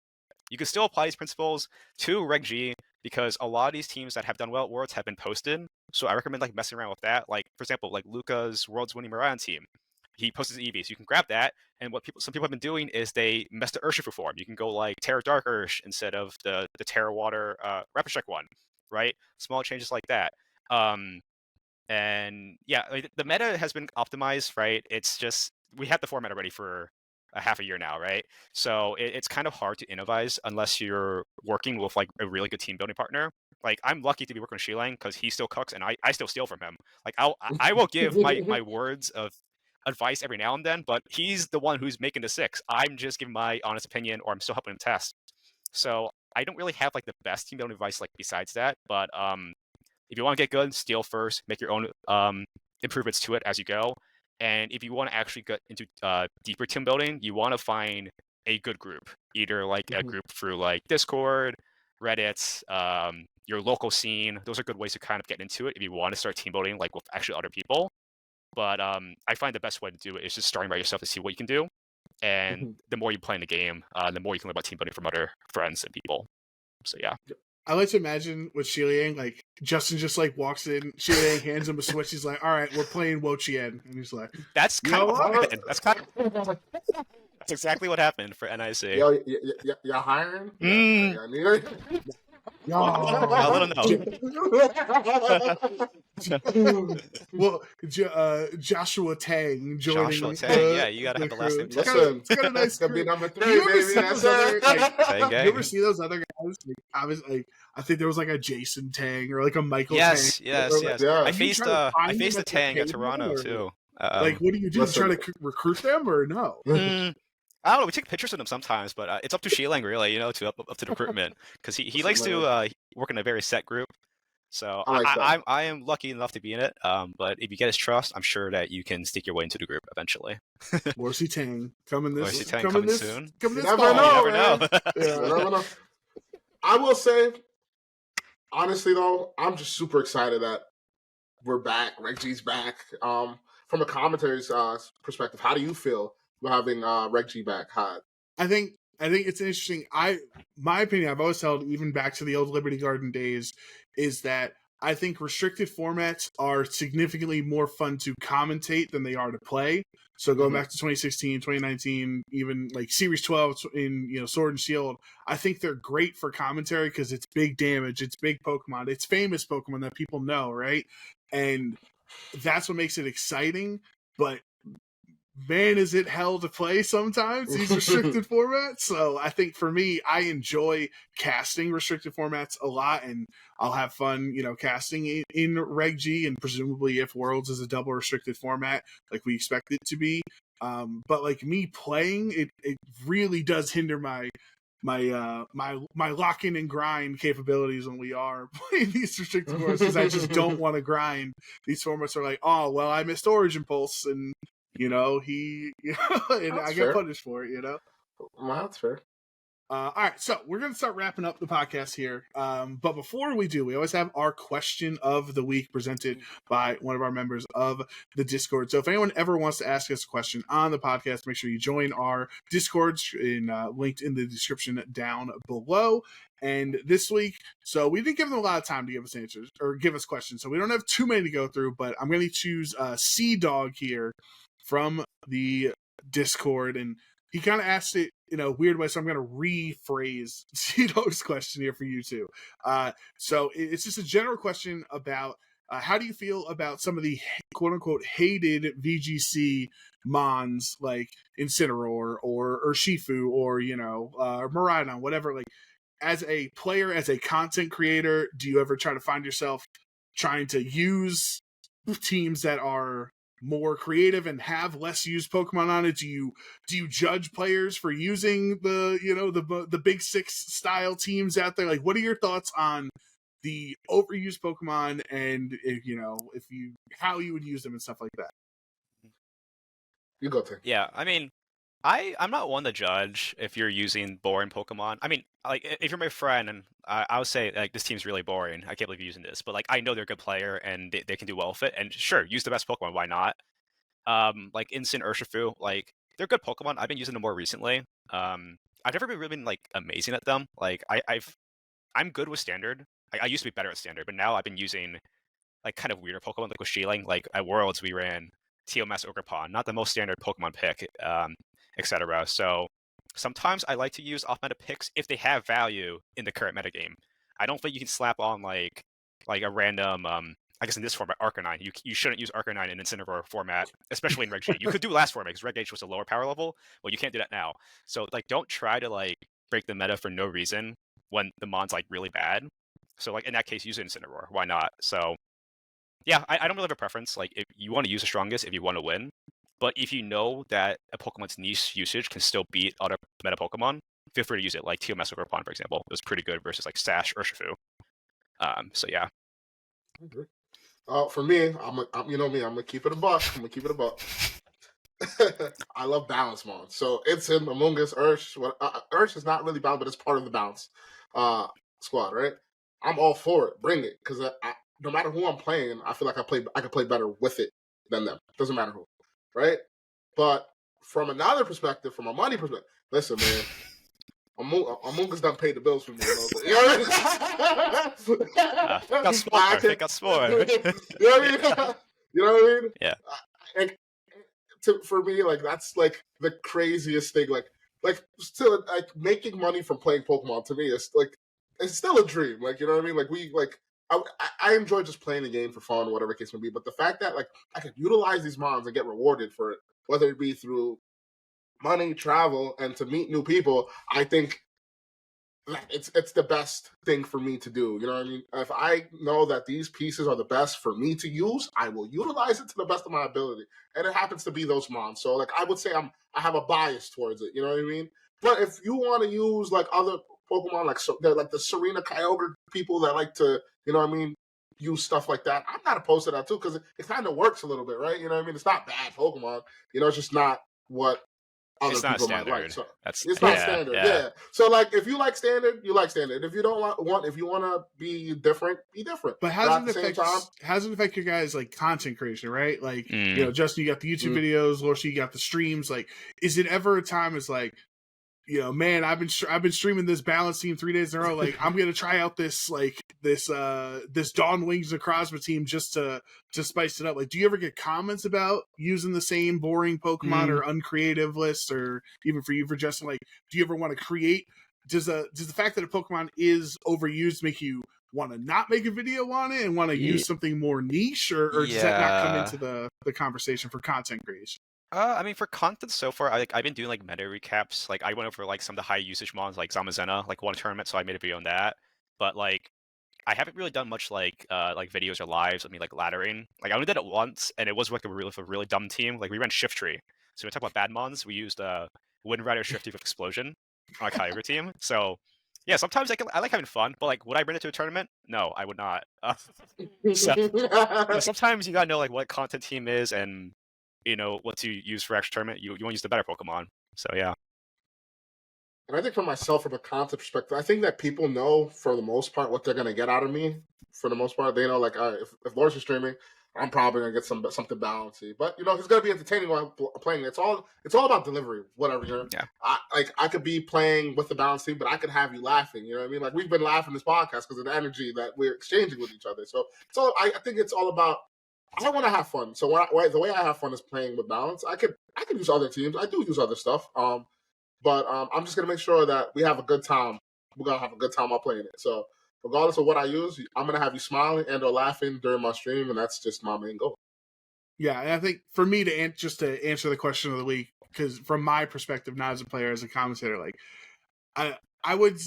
You can still apply these principles to Reg G because a lot of these teams that have done well at Worlds have been posted. So I recommend like messing around with that. Like for example, like Luca's Worlds winning Marion team. He posts his EVs. You can grab that, and what some people have been doing is they mess the Urshifu form. You can go like Terra Dark Ursh instead of the Terra Water Rapid Strike one, right? Small changes like that. And yeah, the meta has been optimized, right? It's just we had the format already for a half a year now, right? So it's kind of hard to innovate unless you're working with like a really good team building partner. Like I'm lucky to be working with Shilang because he still cooks and I still steal from him. Like I will give my words of advice every now and then, but he's the one who's making the 6. I'm just giving my honest opinion, or I'm still helping him test. So I don't really have like the best team building advice like besides that. But if you want to get good, steal first, make your own improvements to it as you go. And if you want to actually get into deeper team building, you want to find a good group, either like a group through like Discord, Reddit, your local scene. Those are good ways to kind of get into it if you want to start team building like with actually other people. But I find the best way to do it is just starting by yourself to see what you can do. And the more you play in the game, the more you can learn about team building from other friends and people. So yeah. I like to imagine with Shiliang, like Justin just like walks in, Shiliang hands him a switch. He's like, "All right, we're playing Wo-Chien," and he's like, "That's kind of what happened. That's exactly what happened for NIC." Yo, you're hiring? I'll let him know. Well, Joshua Tang joining. Joshua Tang, yeah, you gotta have the last name. Listen, it's got a nice to be number 3, baby. You ever see those other guys? Like, obviously, I think there was like a Jason Tang or like a Michael Tang. Yes. Yeah. I faced the Tang at Toronto too. Like, what do you do? Try to recruit them or no? I don't know. We take pictures of them sometimes, but it's up to Shilang really, up to the recruitment because he likes to work in a very set group. So I am lucky enough to be in it. But if you get his trust, I'm sure that you can stick your way into the group eventually. Lorcy Tang coming soon. You never know. Never know. I will say, honestly though, I'm just super excited that we're back. Reg G's back. From a commentary's perspective, how do you feel having Reg G back? I think it's interesting. My opinion, I've always held, even back to the old Liberty Garden days, is that I think restricted formats are significantly more fun to commentate than they are to play. So going back to 2016, 2019, even like Series 12 in Sword and Shield, I think they're great for commentary because it's big damage, it's big Pokemon, it's famous Pokemon that people know, right? And that's what makes it exciting. But man, is it hell to play sometimes, these restricted formats. So I think for me, I enjoy casting restricted formats a lot, and I'll have fun, casting in Reg G, and presumably if Worlds is a double restricted format, like we expect it to be. But like me playing, it really does hinder my lock in and grind capabilities when we are playing these restricted formats, because I just don't want to grind. These formats are like, oh well, I missed Origin Pulse, and and I get punished for it. Well, that's fair. All right, so we're going to start wrapping up the podcast here. But before we do, we always have our question of the week presented by one of our members of the Discord. So if anyone ever wants to ask us a question on the podcast, make sure you join our Discord, linked in the description down below. And this week, so we didn't give them a lot of time to give us answers or give us questions, so we don't have too many to go through, but I'm going to choose Sea Dog here from the Discord, and he kind of asked it in a weird way, so I'm going to rephrase Cito's question here for you two. So it's just a general question about how do you feel about some of the quote-unquote hated VGC mons like Incineroar or Shifu or, Miraidon, whatever. Like, as a player, as a content creator, do you ever try to find yourself trying to use teams that are more creative and have less used Pokemon on it? Do you judge players for using the big six style teams out there? Like, what are your thoughts on the overused Pokemon, and how you would use them and stuff like that? You go, Tim. Yeah, I mean, I'm not one to judge if you're using boring Pokemon. I mean, like, if you're my friend, and I would say, like, this team's really boring, I can't believe you're using this, but, like, I know they're a good player, and they can do well with it, and sure, use the best Pokemon, why not? Like, Instant Urshifu, like, they're good Pokemon, I've been using them more recently. I've never really been, like, amazing at them. Like, I'm good with Standard. I used to be better at Standard, but now I've been using, like, kind of weirder Pokemon, like with Sheeling. Like, at Worlds, we ran Teomas Ogerpon, not the most standard Pokemon pick, etc. So sometimes I like to use off-meta picks if they have value in the current metagame. I don't think you can slap on like a random, I guess in this format, Arcanine. You shouldn't use Arcanine in Incineroar format, especially in Reg G. You could do last format because Reg H was a lower power level. Well, you can't do that now. So like, don't try to like break the meta for no reason when the mon's like really bad. So like in that case, use Incineroar. Why not? So yeah, I don't really have a preference. Like, if you want to use the strongest if you want to win, but if you know that a Pokemon's niche usage can still beat other meta Pokemon, feel free to use it. Like Teomas Ogerpon, for example, it was pretty good versus like Sash or Urshifu. So yeah. For me, I'm you know me, I'm gonna keep it a buck. I love balance mons. So it's in Among Us, Ursh. Ursh is not really balanced, but it's part of the balance squad, right? I'm all for it. Bring it, because no matter who I'm playing, I feel like I could play better with it than them. Doesn't matter who, right? But from another perspective, from a money perspective, listen, man, Among Us done paid the bills for me. You know what I mean? Got smart. You know what I mean? You know what I mean? Yeah. And for me, like, that's like the craziest thing. Like still, like, making money from playing Pokemon to me is like, it's still a dream. Like, you know what I mean? Like I enjoy just playing the game for fun, or whatever the case may be. But the fact that like I could utilize these mons and get rewarded for it, whether it be through money, travel, and to meet new people, I think it's the best thing for me to do. You know what I mean? If I know that these pieces are the best for me to use, I will utilize it to the best of my ability. And it happens to be those mons. So like, I would say I have a bias towards it. You know what I mean? But if you want to use like other Pokemon, like the Serena Kyogre people that like to, you know what I mean, use stuff like that, I'm not opposed to that too, because it kind of works a little bit, right? You know what I mean? It's not bad Pokemon. You know, it's just not what other people might like. So it's not standard. Yeah. So like, if you like standard, you like standard. If you don't if you want to be different, be different. But how does it affect your guys' like content creation, right? Like, Justin, you got the YouTube videos, Lorcy, you got the streams. Like, is it ever a time it's like, man, I've been streaming this balance team 3 days in a row. Like, I'm gonna try out this Dawn Wings Necrozma team just to spice it up. Like, do you ever get comments about using the same boring Pokemon or uncreative lists, or even for you, for Justin? Like, do you ever want to create? Does the fact that a Pokemon is overused make you want to not make a video on it and want to use something more niche, or does that not come into the conversation for content creation? I mean, for content so far, I've been doing like meta recaps. Like I went over like some of the high usage mons like Zamazenta, like one tournament, so I made a video on that. But like I haven't really done much like videos or lives. I mean, like laddering. Like I only did it once, and it was like a really dumb team. Like we ran Shift Tree. So when we talk about bad mons, we used Wind Rider Shift Tree with Explosion on our Kyogre team. So yeah, sometimes I like having fun, but like would I bring it to a tournament? No, I would not. So sometimes you gotta know like what content team is and what to use for actual tournament. You want to use the better Pokemon. So yeah. And I think for myself, from a content perspective, I think that people know for the most part what they're gonna get out of me. For the most part, they know like if Lorcy is streaming, I'm probably gonna get something bouncy. But he's gonna be entertaining while playing. It's all about delivery. Whatever you're, Yeah. I could be playing with the balance team, but I could have you laughing. You know what I mean? Like we've been laughing this podcast because of the energy that we're exchanging with each other. So it's all. I think it's all about. I want to have fun. So the way I have fun is playing with balance. I could use other teams. I do use other stuff. But I'm just gonna make sure that we have a good time. We're gonna have a good time while playing it. So regardless of what I use, I'm gonna have you smiling and or laughing during my stream, and that's just my main goal. Yeah, and I think for me to answer the question of the week, because from my perspective, not as a player, as a commentator, like I would,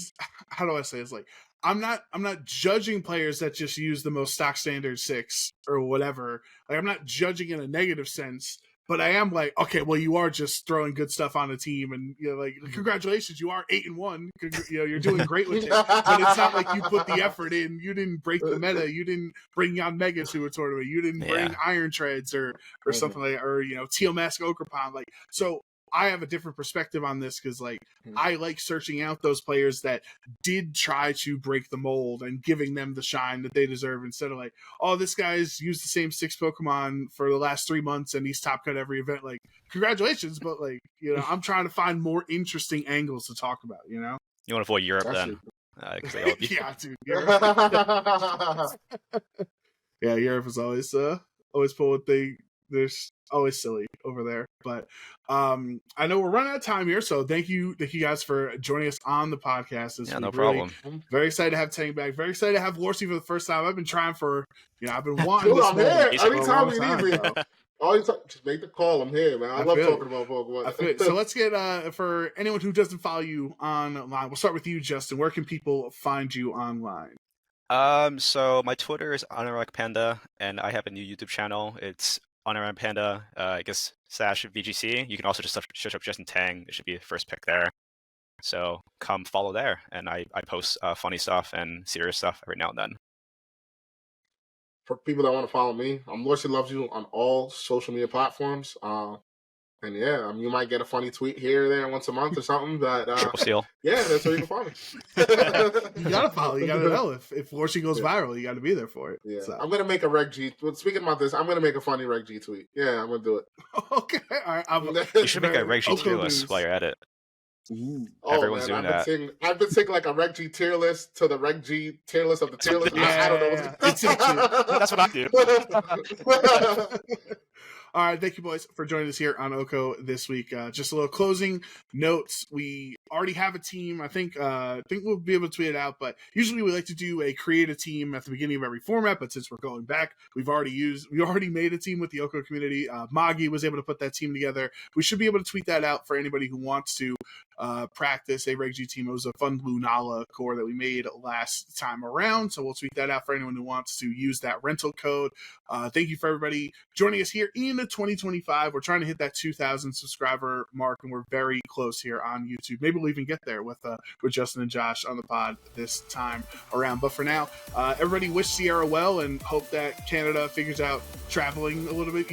how do I say this? Like I'm not judging players that just use the most stock standard 6 or whatever. Like I'm not judging in a negative sense. But I am like, okay, well, you are just throwing good stuff on the team, and like, congratulations, you are 8-1. You're doing great with it. But it's not like you put the effort in. You didn't break the meta. You didn't bring on Mega to a tournament. You didn't bring Iron Treads or something like, or Teal Mask Okrapon. Like, so I have a different perspective on this because like I like searching out those players that did try to break the mold and giving them the shine that they deserve instead of like, oh, this guy's used the same 6 Pokemon for the last 3 months and he's top cut every event. Like, congratulations, but like, I'm trying to find more interesting angles to talk about, You want to avoid Europe then. Yeah, dude. Europe. Yeah, Europe is always pulling thing. There's always silly over there, but I know we're running out of time here, so thank you guys for joining us on the podcast this week. No problem. Very excited to have Tang back. Very excited to have Lorcy for the first time. I've been trying for I've been wanting Dude, this I'm here. Anytime you need me. Just make the call. I'm here, man. I love talking about Pokemon. So let's get for anyone who doesn't follow you online, we'll start with you, Justin. Where can people find you online? So my Twitter is @Panda, and I have a new YouTube channel. It's @Panda, I guess /VGC. You can also just search up Lorcy and Tang. It should be the first pick there. So come follow there, and I post funny stuff and serious stuff every now and then. For people that want to follow me, Lorcy Loves You on all social media platforms. And yeah, you might get a funny tweet here or there once a month or something. But Triple seal. Yeah, that's where you can find me. You gotta follow. You gotta know if Lorcy goes viral, you gotta be there for it. Yeah, so. I'm gonna make a Reg G. Speaking about this, I'm gonna make a funny Reg G tweet. Yeah, I'm gonna do it. Okay, all right. You should make a Reg G tier list while you're at it. Everyone's doing that. I've been saying like a Reg G tier list to the Reg G tier list of the tier list. I don't know. That's what I do. All right, thank you, boys, for joining us here on OHKO this week. Just a little closing notes. We already have a team. I think we'll be able to tweet it out, but usually we like to do a create a team at the beginning of every format. But since we're going back, we already made a team with the OHKO community. Magi was able to put that team together. We should be able to tweet that out for anybody who wants to practice a Reg G team. It was a fun Lunala core that we made last time around, so we'll tweet that out for anyone who wants to use that rental code. Thank you for everybody joining us here in 2025. We're trying to hit that 2,000 subscriber mark, and we're very close here on YouTube. Maybe we'll even get there with Justin and Josh on the pod this time around. But for now, everybody wish Sierra well and hope that Canada figures out traveling a little bit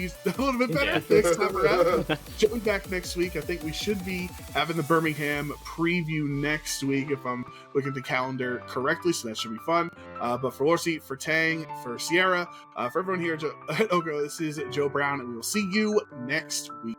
better next time around. Join back next week. I think we should be having the Birmingham preview next week if I'm looking at the calendar correctly, so that should be fun. But for Lorcy, for Tang, for Sierra, for everyone here at OHKO, this is Joe Brown, and we will see you next week.